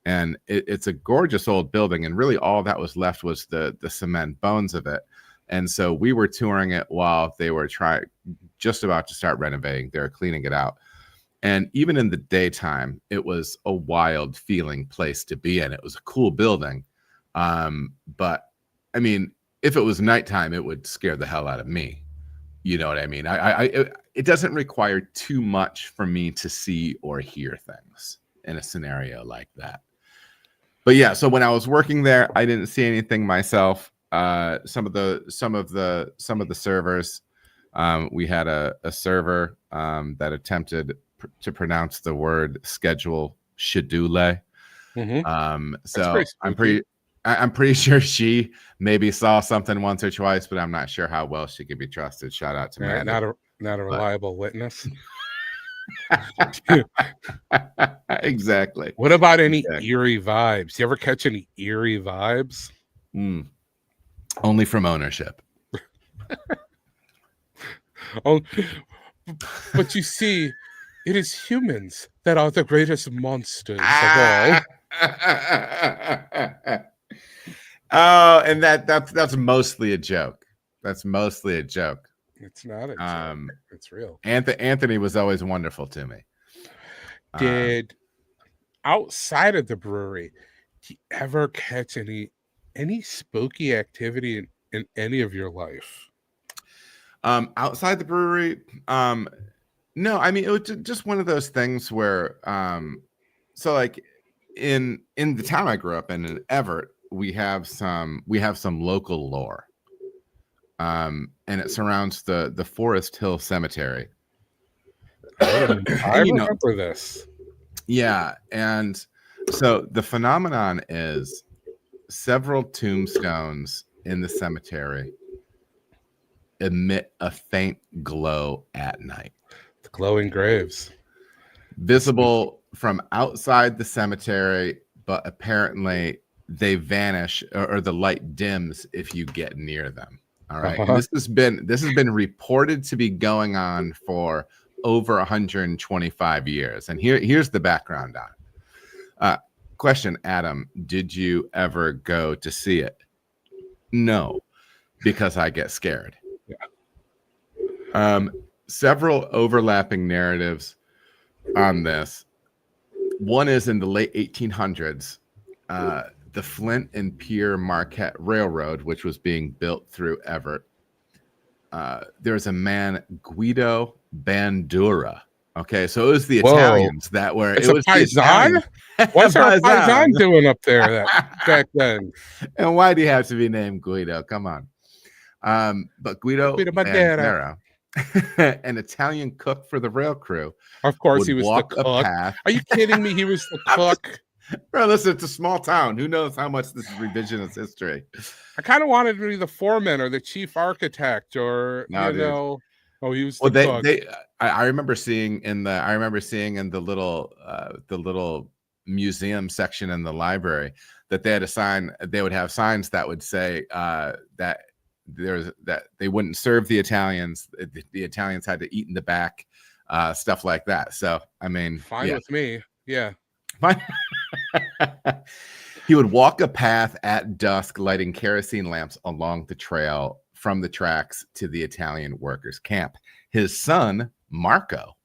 And it's a gorgeous old building. And really all that was left was the cement bones of it. And so we were touring it while they were just about to start renovating. They were cleaning it out. And even in the daytime, it was a wild feeling place to be in. It was a cool building. But I mean, if it was nighttime, it would scare the hell out of me. You know what I mean? It doesn't require too much for me to see or hear things in a scenario like that. But yeah, so when I was working there, I didn't see anything myself. Some of the servers, we had a server that attempted to pronounce the word schedule schedule. So I'm pretty sure she maybe saw something once or twice, but I'm not sure how well she could be trusted. Shout out to Meredith. Not a reliable witness. Exactly. What about any eerie vibes? You ever catch any eerie vibes? Only from ownership. Oh, but you see, it is humans that are the greatest monsters of all. Oh, and that's mostly a joke. That's mostly a joke. It's not a joke. It's real. Anthony was always wonderful to me. Did outside of the brewery, do you ever catch any spooky activity in any of your life? Outside the brewery, no. I mean, it was just one of those things where, so like in the town I grew up in Everett, we have some local lore, and it surrounds the Forest Hill Cemetery. I remember this. Yeah, and so the phenomenon is several tombstones in the cemetery emit a faint glow at night. The glowing graves. Visible from outside the cemetery, but apparently they vanish or the light dims if you get near them. All right. This has been reported to be going on for over 125 years. And here's the background on it. Question, Adam, did you ever go to see it? No, because I get scared. Yeah. Several overlapping narratives on this. One is in the late 1800s, the Flint and Pierre Marquette Railroad, which was being built through Everett. There was a man, Guido Bandura. Okay, so it was the Italians that were. It's a paisan? What's our paisan doing up there back then? And why do you have to be named Guido? Come on. But Guido Bandura, an Italian cook for the rail crew. Of course, he was the cook. Are you kidding me? He was the cook. Bro, listen, it's a small town. Who knows how much this is revisionist history? I kind of wanted to be the foreman or the chief architect, or Oh, he was the cook. I remember seeing in the little museum section in the library that they had a sign. They would have signs that would say that they wouldn't serve the Italians. The Italians had to eat in the back, stuff like that. So I mean, fine with me. Yeah. He would walk a path at dusk, lighting kerosene lamps along the trail from the tracks to the Italian workers' camp. His son, Marco,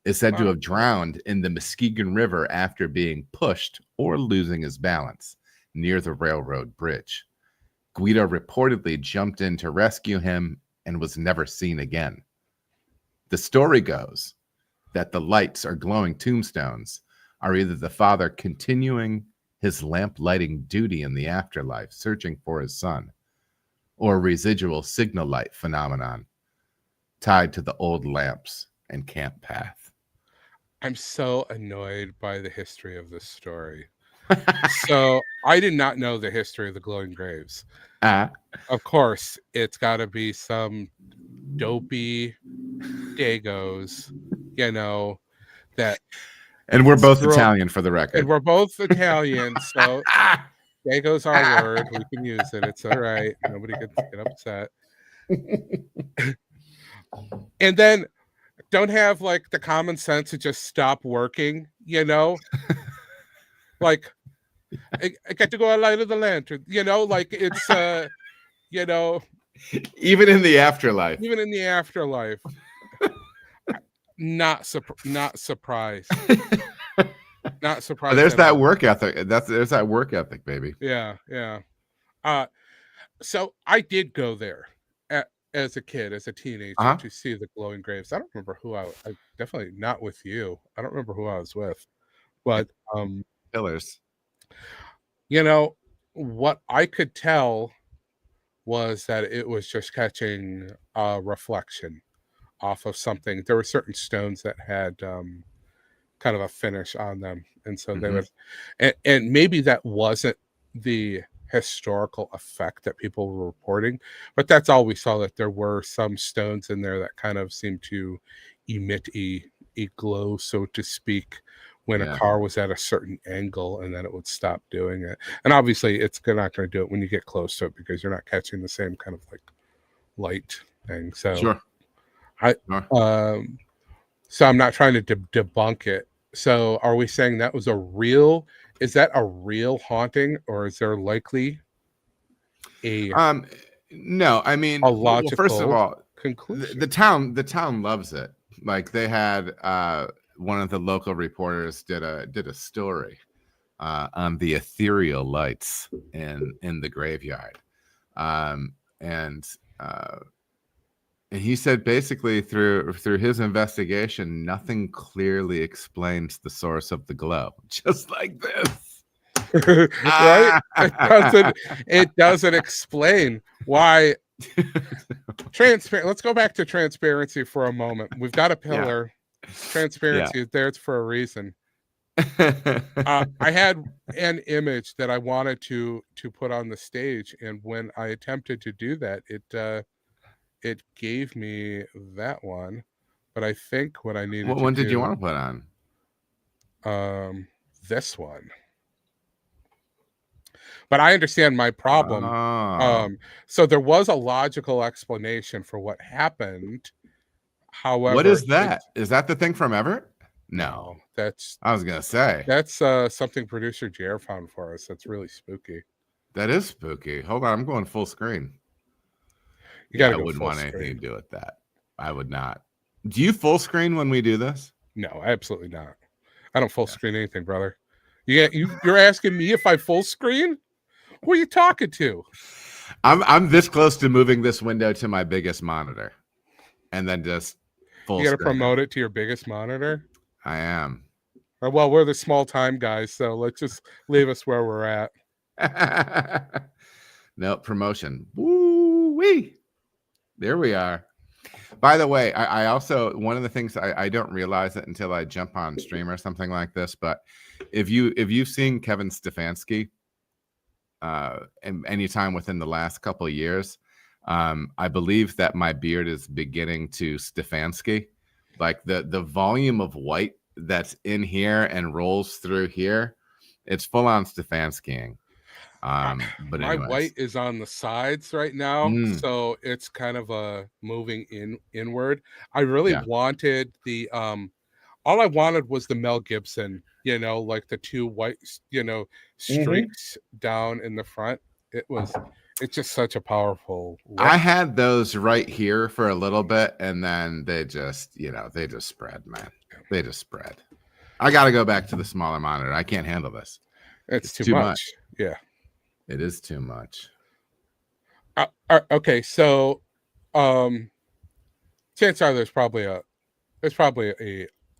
is said to have drowned in the Muskegon River after being pushed or losing his balance near the railroad bridge. Guido reportedly jumped in to rescue him and was never seen again. The story goes that the lights or glowing tombstones are either the father continuing his lamp lighting duty in the afterlife, searching for his son, or a residual signal light phenomenon tied to the old lamps and camp path. I'm so annoyed by the history of this story. So I did not know the history of the glowing graves. Of course, it's got to be some dopey Dagos, that. And we're both Italian, for the record. And we're both Italian, so Dago's our word. We can use it. It's all right. Nobody gets get upset. And then don't have like the common sense to just stop working, Like I got to go and light the lantern, like it's even in the afterlife. Even in the afterlife. Not surprised. Not surprised. There's that work ethic. There's that work ethic, baby. Yeah. So I did go there as a kid, as a teenager, Uh-huh. to see the glowing graves. I don't remember who I definitely not with you. I don't remember who I was with, but Pillars. you know, what I could tell was that it was just catching a reflection off of something. There were certain stones that had kind of a finish on them, and so they Mhm. would, and maybe that wasn't the historical effect that people were reporting, but that's all we saw, that there were some stones in there that kind of seemed to emit a glow, so to speak, when a Yeah. car was at a certain angle, and then it would stop doing it. And obviously it's not going to do it when you get close to it, because you're not catching the same kind of like light thing. So Sure. I Sure. so I'm not trying to debunk it. So are we saying that was is that a real haunting, or is there likely a Um, no, I mean, well, first of logical all, conclusion? the town loves it. Like they had one of the local reporters did a story on the ethereal lights in the graveyard, um, and uh, and he said basically through his investigation, nothing clearly explains the source of the glow, just like this. Right? Ah! It doesn't explain why transparent. Let's go back to transparency for a moment. We've got a Yeah, pillar. yeah. Transparency is there, it's for a reason. I had an image that I wanted to put on the stage, and when I attempted to do that, it gave me that one. But I think what I needed What to one did you do, want to put on? this one. But I understand my problem. Oh, So there was a logical explanation for what happened. what However, is that? Is that the thing from Everett? No, no, that's I was gonna say something producer Jer found for us. That's really spooky. that is spooky. Hold on, I'm going full screen. You got Yeah, to I go wouldn't full want anything to screen. do with that. I would not. Do you full screen when we do this? No, absolutely not. I don't full Yeah. screen anything, brother. You're asking me if I full screen? Who are you talking to? I'm this close to moving this window to my biggest monitor, and then just You full got to screen it. promote it to your biggest monitor. I am. Well, we're the small time guys, so let's just leave us where we're at. No promotion. Woo wee. There we are. By the way, I also one of the things I don't realize it until I jump on stream or something like this, but if you've seen Kevin Stefanski anytime within the last couple of years, I believe that my beard is beginning to Stefanski. Like the volume of white that's in here and rolls through here, it's full on Stefanskiing. But My white anyways. is on the sides right now, Mm, so it's kind of a moving inward. I really yeah. wanted the all I wanted was the Mel Gibson, like the two white, Mhm. streaks down in the front. It's just such a powerful I look. had those right here for a little bit, and then they just spread, man. They just spread. I got to go back to the smaller monitor. I can't handle this. It's It's too too much. much. Yeah. It is too much. Okay, so um chances are there's probably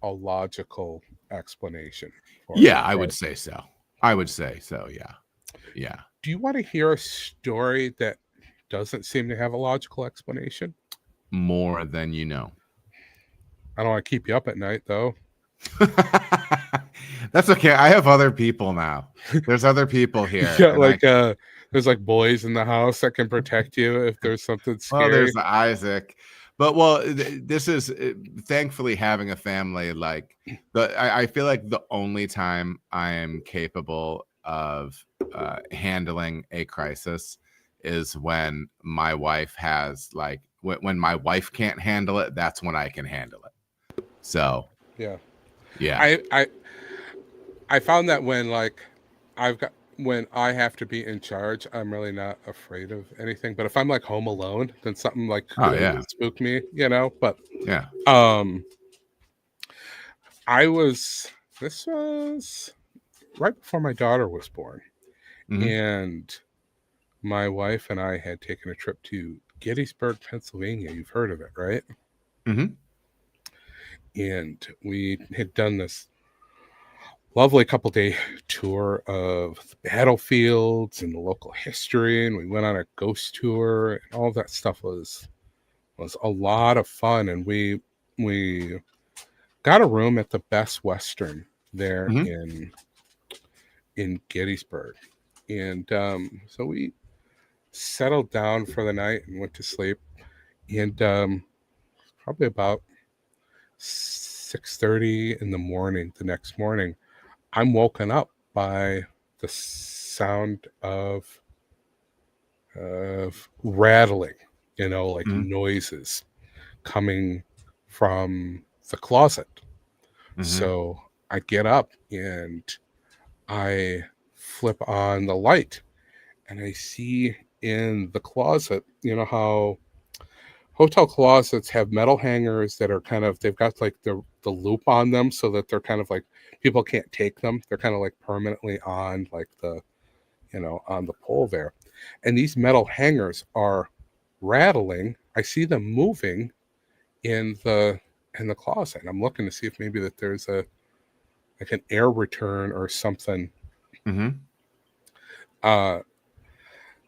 a logical explanation for it. Yeah, I would Right? say so. I would say so. Yeah. Yeah. Do you want to hear a story that doesn't seem to have a logical explanation? More than you know. I don't want to keep you up at night, though. That's okay. I have other people now. There's other people You here, got and I. there's like boys in the house that can protect you if there's something Well, scary. there's Isaac, but this is thankfully having a family. Like I feel like the only time I am capable of handling a crisis is when my wife has like when my wife can't handle it. That's when I can handle it. So Yeah. yeah, I found that when I have to be in charge, I'm really not afraid of anything. But if I'm like home alone, then something like oh could yeah, spook me, But yeah. um I was this was right before my daughter was born, Hmm. and my wife and I had taken a trip to Gettysburg, Pennsylvania. You've heard of it, right? Mm-hmm. And we had done this lovely couple-day tour of the battlefields and the local history, and we went on a ghost tour, and all of that stuff was a lot of fun. And we got a room at the Best Western there in Gettysburg, and so we settled down for the night and went to sleep. And probably about 6:30 in the morning, the next morning, I'm woken up by the sound of rattling, like noises coming from the closet. So I get up and I flip on the light, and I see in the closet, how hotel closets have metal hangers that are they've got like the loop on them, so that they're kind of like people can't take them. They're kind of like permanently on like the, on the pole there. And these metal hangers are rattling. I see them moving in the closet. And I'm looking to see if maybe that there's like an air return or something.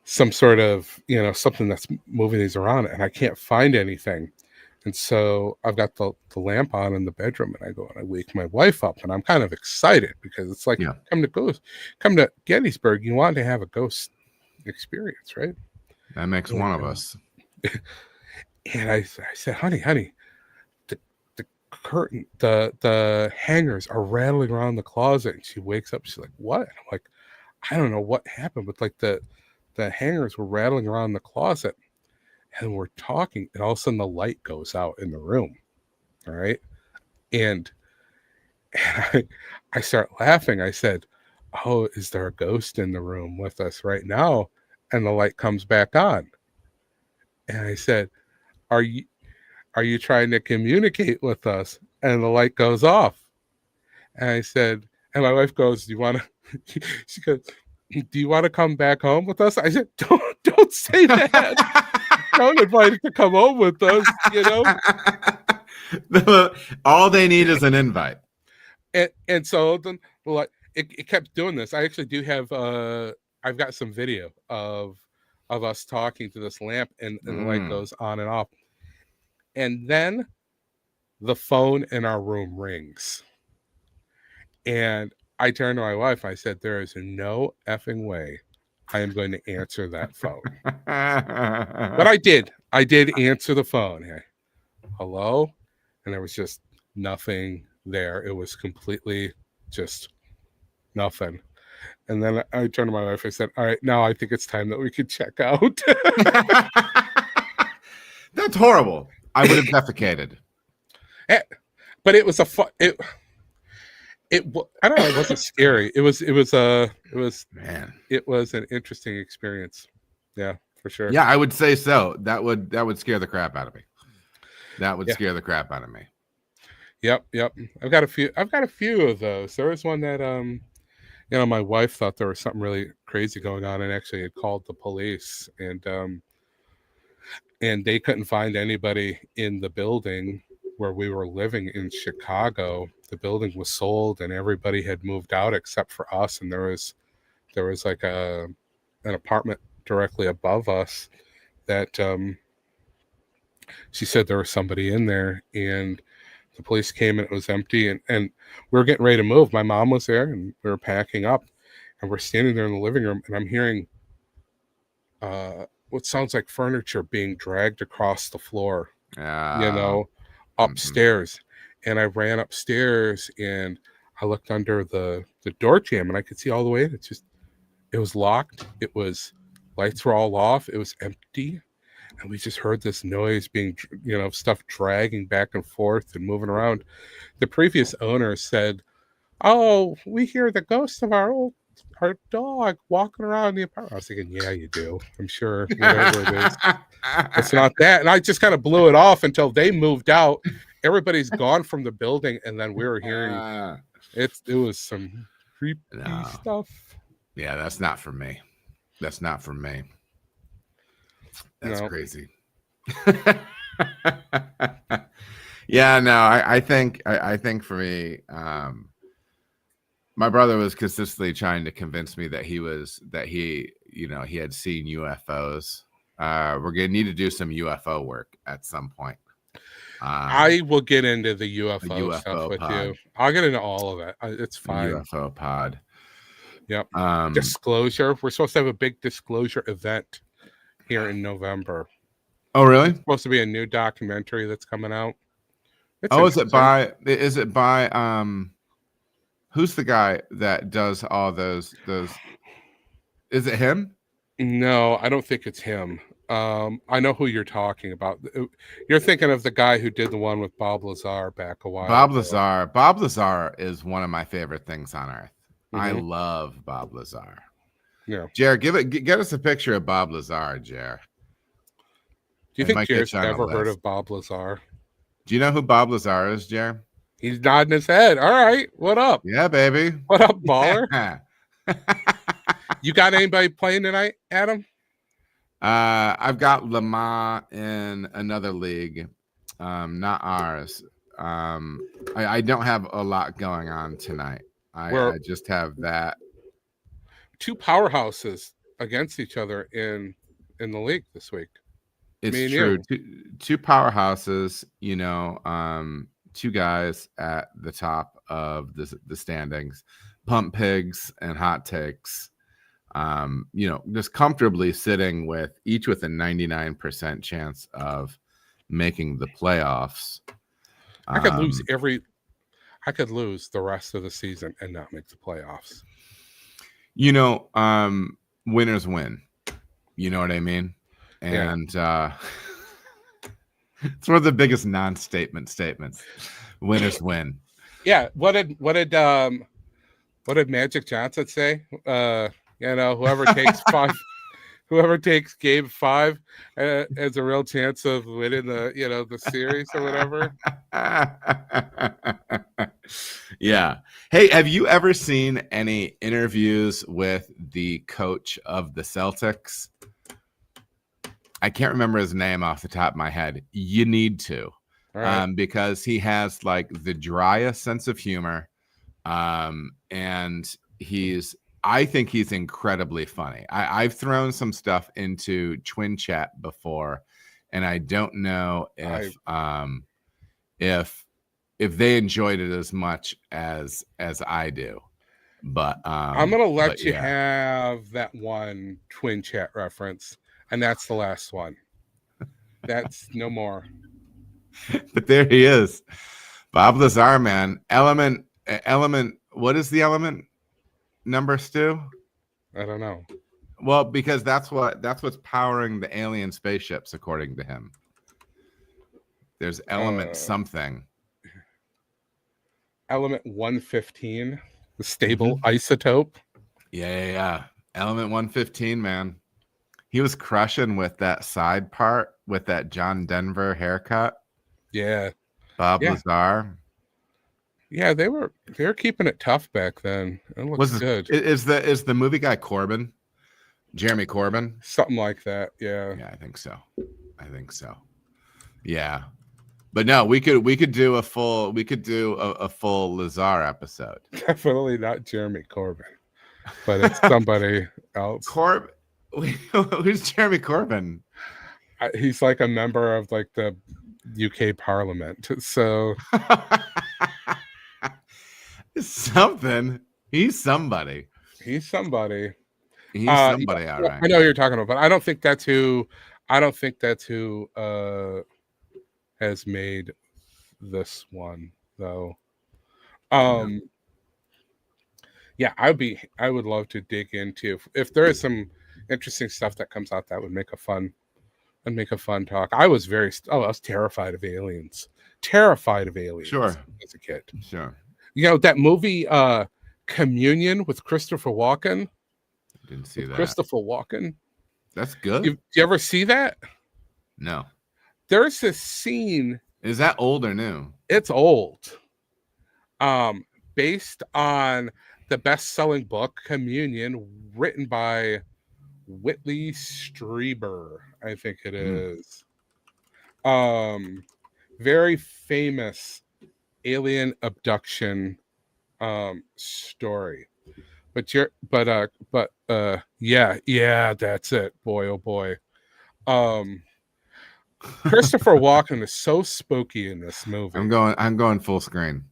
Some sort of, something that's moving these around, and I can't find anything. And so I've got the lamp on in the bedroom, and I go and I wake my wife up, and I'm kind of excited because it's like, come to Gettysburg. You want to have a ghost experience, right? That makes one of us. And I said, honey, the curtain, the hangers are rattling around the closet. And she wakes up. She's like, what? And I'm like, I don't know what happened, but like the hangers were rattling around the closet, and we're talking, and all of a sudden the light goes out in the room. All right. And I start laughing. I said, oh, is there a ghost in the room with us right now? And the light comes back on. And I said, are you trying to communicate with us? And the light goes off. And I said, and my wife goes, do you want to, she goes, do you want to come back home with us? I said, don't say that. Don't invite her to come home with us, All they need is an invite. And so then it kept doing this. I actually do have I've got some video of us talking to this lamp, and the light goes on and off. And then the phone in our room rings. And I turned to my wife. I said, there is no effing way I am going to answer that phone. But I did. I did answer the phone. Hey, hello? And there was just nothing there. It was completely just nothing. And then I turned to my wife. I said, all right, now I think it's time that we could check out. That's horrible. I would have defecated. But it was a fun... I don't know. It wasn't scary. It was man. It was an interesting experience. Yeah, for sure. Yeah, I would say so. That would scare the crap out of me. That would scare the crap out of me. Yep. I've got a few of those. There was one that my wife thought there was something really crazy going on, and actually had called the police, and they couldn't find anybody in the building where we were living in Chicago. The building was sold, and everybody had moved out except for us. And there was like an apartment directly above us that she said there was somebody in there, and the police came and it was empty, and we were getting ready to move. My mom was there, and we were packing up, and we're standing there in the living room, and I'm hearing what sounds like furniture being dragged across the floor, upstairs. And I ran upstairs, and I looked under the door jamb, and I could see all the way in. It was locked. It was, lights were all off. It was empty. And we just heard this noise being, stuff dragging back and forth and moving around. The previous owner said, oh, we hear the ghost of our dog walking around the apartment. I was thinking, yeah, you do. I'm sure, whatever it is. It's not that. And I just kind of blew it off until they moved out. Everybody's gone from the building, and then we were hearing it was some creepy stuff. Yeah, that's not for me. That's crazy. Yeah, no, I think for me, my brother was consistently trying to convince me that he had seen UFOs. We're gonna need to do some UFO work at some point. I will get into the UFO UFO stuff with pod. you. I'll get into all of it. It's A fine. UFO pod. Yep. Disclosure. We're supposed to have a big disclosure event here in November. Oh, really? It's supposed to be a new documentary that's coming out. Is it by who's the guy that does all those is it him? No, I don't think it's him. I know who you're talking about. You're thinking of the guy who did the one with Bob Lazar back a while ago. Bob Lazar is one of my favorite things on earth. I Mhm. love Bob Lazar. Yeah. Jer, get us a picture of Bob Lazar, Jer. Do you think Jer's never heard of Bob Lazar? Do you know who Bob Lazar is, Jer? He's nodding his head. All right. What up? Yeah, baby. What up, baller? Yeah. You got anybody playing tonight, Adam? I've got Lamar in another league, not ours. I don't have a lot going on tonight. I just have that. Two powerhouses against each other in the league this week. It's true. Two powerhouses, two guys at the top of the standings, Pump Pigs and Hot Takes. Just comfortably sitting with each with a 99% chance of making the playoffs. I could lose the rest of the season and not make the playoffs. Winners win. You know what I mean? And it's one of the biggest non-statement statements. Winners win. Yeah. What did Magic Johnson say? Whoever takes whoever takes game 5 has a real chance of winning the series or whatever. Yeah. Hey, have you ever seen any interviews with the coach of the Celtics? I can't remember his name off the top of my head. You need to, right. Because he has like the driest sense of humor, and I think he's incredibly funny. I've thrown some stuff into Twin Chat before, and I don't know if they enjoyed it as much as I do. But I'm gonna let you have that one Twin Chat reference, and that's the last one. That's no more. But there he is, Bob Lazar, man. Element. What is the element number, Stu? I don't know. Well, because that's what's powering the alien spaceships, according to him. There's element something. Element 115, the stable isotope. Yeah. Element 115, man. He was crushing with that side part with that John Denver haircut. Yeah. Bob Lazar. Yeah, they were keeping it tough back then. It looks good. Is the movie guy Corbin? Jeremy Corbin? Something like that, yeah. Yeah, I think so. Yeah. But no, we could do a full Lazar episode. Definitely not Jeremy Corbin. But it's somebody else. Who's Jeremy Corbyn? He's like a member of like the UK Parliament. So something. He's somebody. He's somebody. All right. I know who you're talking about, but I don't think that's who has made this one though. Yeah, I would love to dig into if there is some interesting stuff that comes out that would make a fun talk. I was terrified of aliens. Sure. As a kid. Sure. That movie Communion with Christopher Walken. Didn't see that. Christopher Walken. That's good. Do you ever see that? No. There's this scene. Is that old or new? It's old. Based on the best-selling book Communion, written by Whitley Strieber, I think it is. Very famous alien abduction story. Yeah, that's it. Boy, oh boy. Christopher Walken is so spooky in this movie. I'm going full screen.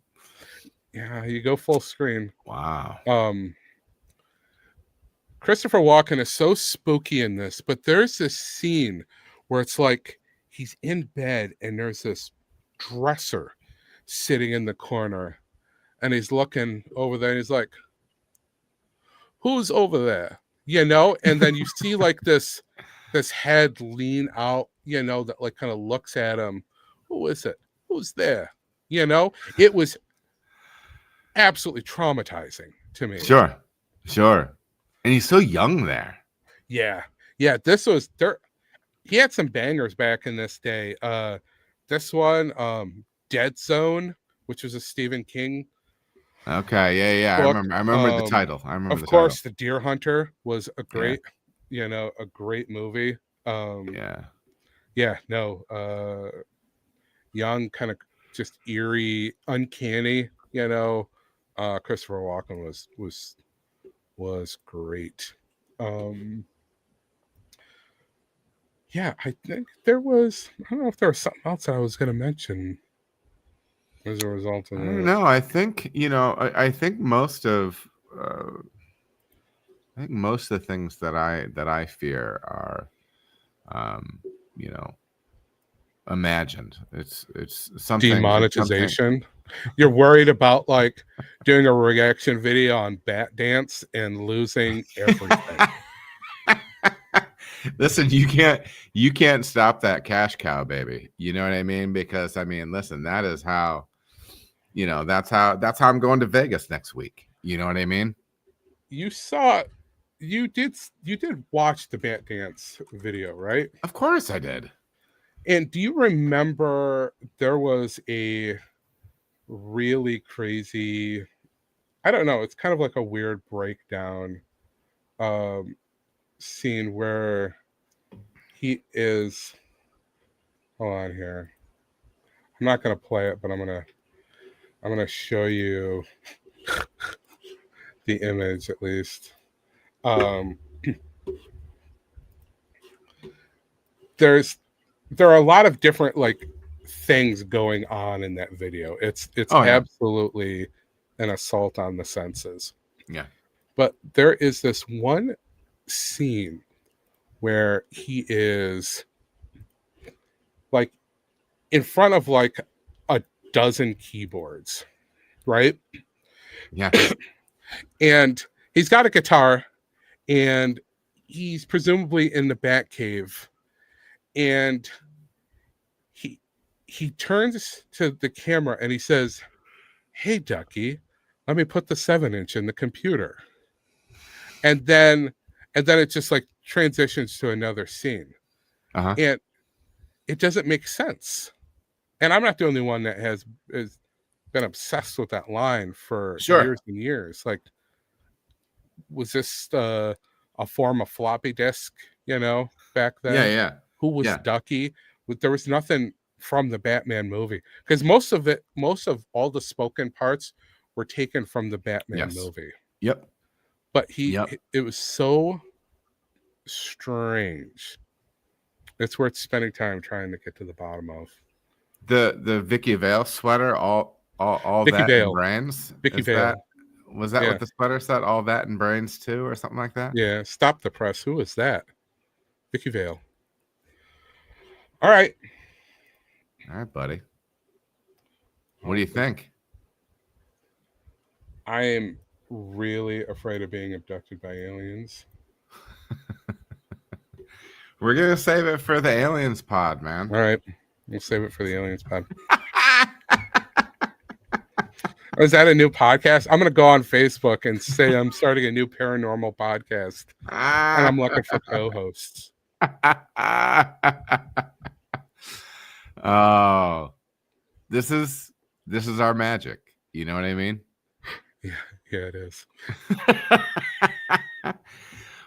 Yeah, you go full screen. Wow. Christopher Walken is so spooky in this, but there's this scene where it's like he's in bed and there's this dresser sitting in the corner and he's looking over there and he's like, who's over there? And then you see like this head lean out, that like kind of looks at him. Who is it? Who's there? It was absolutely traumatizing to me. Sure. And he's so young there. Yeah. This was there. He had some bangers back in this day. This one, Dead Zone, which was a Stephen King. Okay, yeah. Book. I remember the title. Of course, The Deer Hunter was a great, a great movie. Young, kind of just eerie, uncanny. Christopher Walken was great. I think there was. I don't know if there was something else I was going to mention as a result of that. I don't know. I think I think most of the things that I fear are, imagined. It's something demonetization. You're worried about like doing a reaction video on Bat Dance and losing everything. Listen, you can't stop that cash cow, baby. You know what I mean? Because listen, that is how, that's how I'm going to Vegas next week. You know what I mean? You did watch the Bat Dance video, right? Of course I did. And do you remember there was a really crazy, I don't know, it's kind of like a weird breakdown scene where he is, hold on here, I'm not going to play it, but I'm going to show you the image at least. There are a lot of different like things going on in that video. It's absolutely an assault on the senses. Yeah. But there is this one scene where he is like in front of like a dozen keyboards, right? Yeah. And he's got a guitar and he's presumably in the Batcave, and he turns to the camera and he says, "Hey Ducky, let me put the 7-inch in the computer." And then it just like transitions to another scene. Uh-huh. And it doesn't make sense. And I'm not the only one that has been obsessed with that line for years and years. Like, was this a form of floppy disk, back then? Yeah. Who was Ducky? There was nothing from the Batman movie, because most of all the spoken parts were taken from the Batman movie. Yep. But it was so strange. It's worth spending time trying to get to the bottom of. The Vicky Vale sweater, all Vicky that Vale. in brains. Vicky Vale. Was that what the sweater said? All that in brains too, or something like that? Yeah. Stop the press. Who is that? Vicky Vale. All right, buddy. What do you think? I am really afraid of being abducted by aliens. We're gonna save it for the aliens pod, man. All right, we'll save it for the aliens pod. Is that a new podcast? I'm gonna go on Facebook and say I'm starting a new paranormal podcast, and I'm looking for co-hosts. Oh, this is our magic. You know what I mean? Yeah, it is.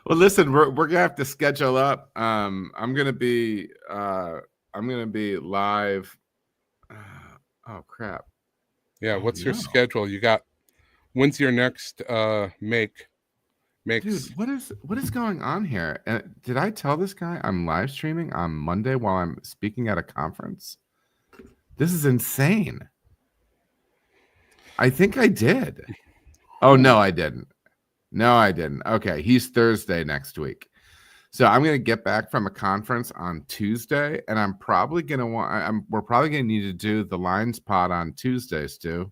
Well, listen, we're gonna have to schedule up. I'm gonna be live. Oh crap! Yeah, Oh, what's your no. schedule? You got when's your next makes? Dude, what is going on here? Did I tell this guy I'm live streaming on Monday while I'm speaking at a conference? This is insane. I think I did. Oh no, I didn't. No, I didn't. Okay, he's Thursday next week. So I'm gonna get back from a conference on Tuesday, and I'm probably gonna want. We're probably gonna need to do the Lines Pod on Tuesdays too,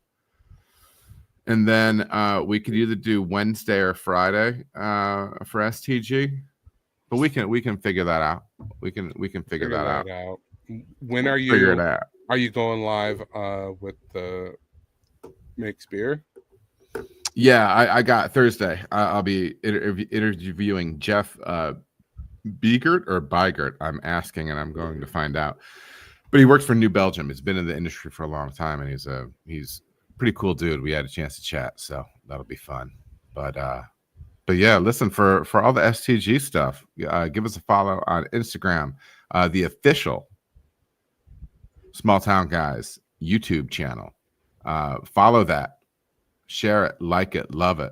and then we could either do Wednesday or Friday for STG, but we can figure that out. We can figure that out. When are you Figure it out. Are you going live with the Makes Beer? Yeah, I got Thursday. I'll be interviewing Jeff Biegert or Bigert. I'm asking, and I'm going to find out. But he works for New Belgium. He's been in the industry for a long time, and he's a pretty cool dude. We had a chance to chat, so that'll be fun. But yeah, listen, for all the STG stuff, give us a follow on Instagram, the official Small Town Guys YouTube channel. Follow that, share it, like it, love it.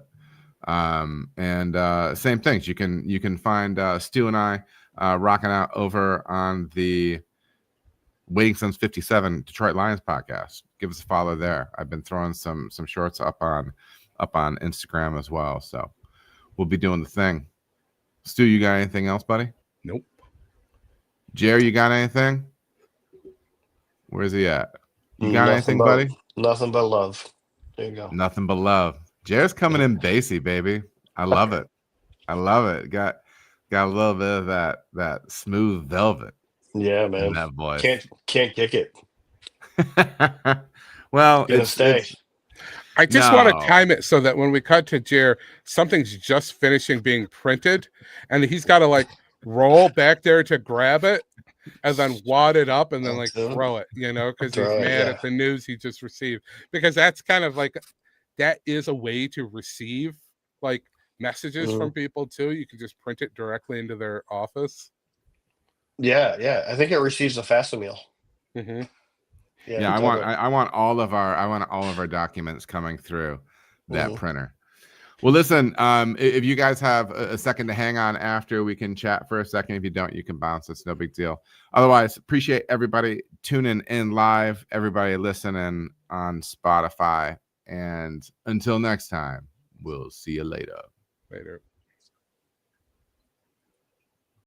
And same things. You can find Stu and I rocking out over on the Waiting Since 57 Detroit Lions podcast. Give us a follow there. I've been throwing some shorts up on Instagram as well. So we'll be doing the thing. Stu, you got anything else, buddy? Nope. Jer, you got anything? Where's he at? You got anything, buddy? Nothing but love. There you go. Nothing but love. Jer's coming in bassy, baby. I love it. I love it. Got a little bit of that smooth velvet. Yeah, man. In that voice. Can't kick it. Well, stay. I just want to time it so that when we cut to Jer, something's just finishing being printed, and he's got to like roll back there to grab it, and then wad it up, and then like throw it, because he's mad at the news he just received. Because that's kind of like, that is a way to receive like messages from people too. You can just print it directly into their office. Yeah. I think it receives a facsimile. Mm-hmm. Yeah, I want all of our documents coming through that printer. Well, listen, if you guys have a second to hang on after, we can chat for a second. If you don't, you can bounce. It's no big deal. Otherwise, appreciate everybody tuning in live, everybody listening on Spotify. And until next time, we'll see you later. Later.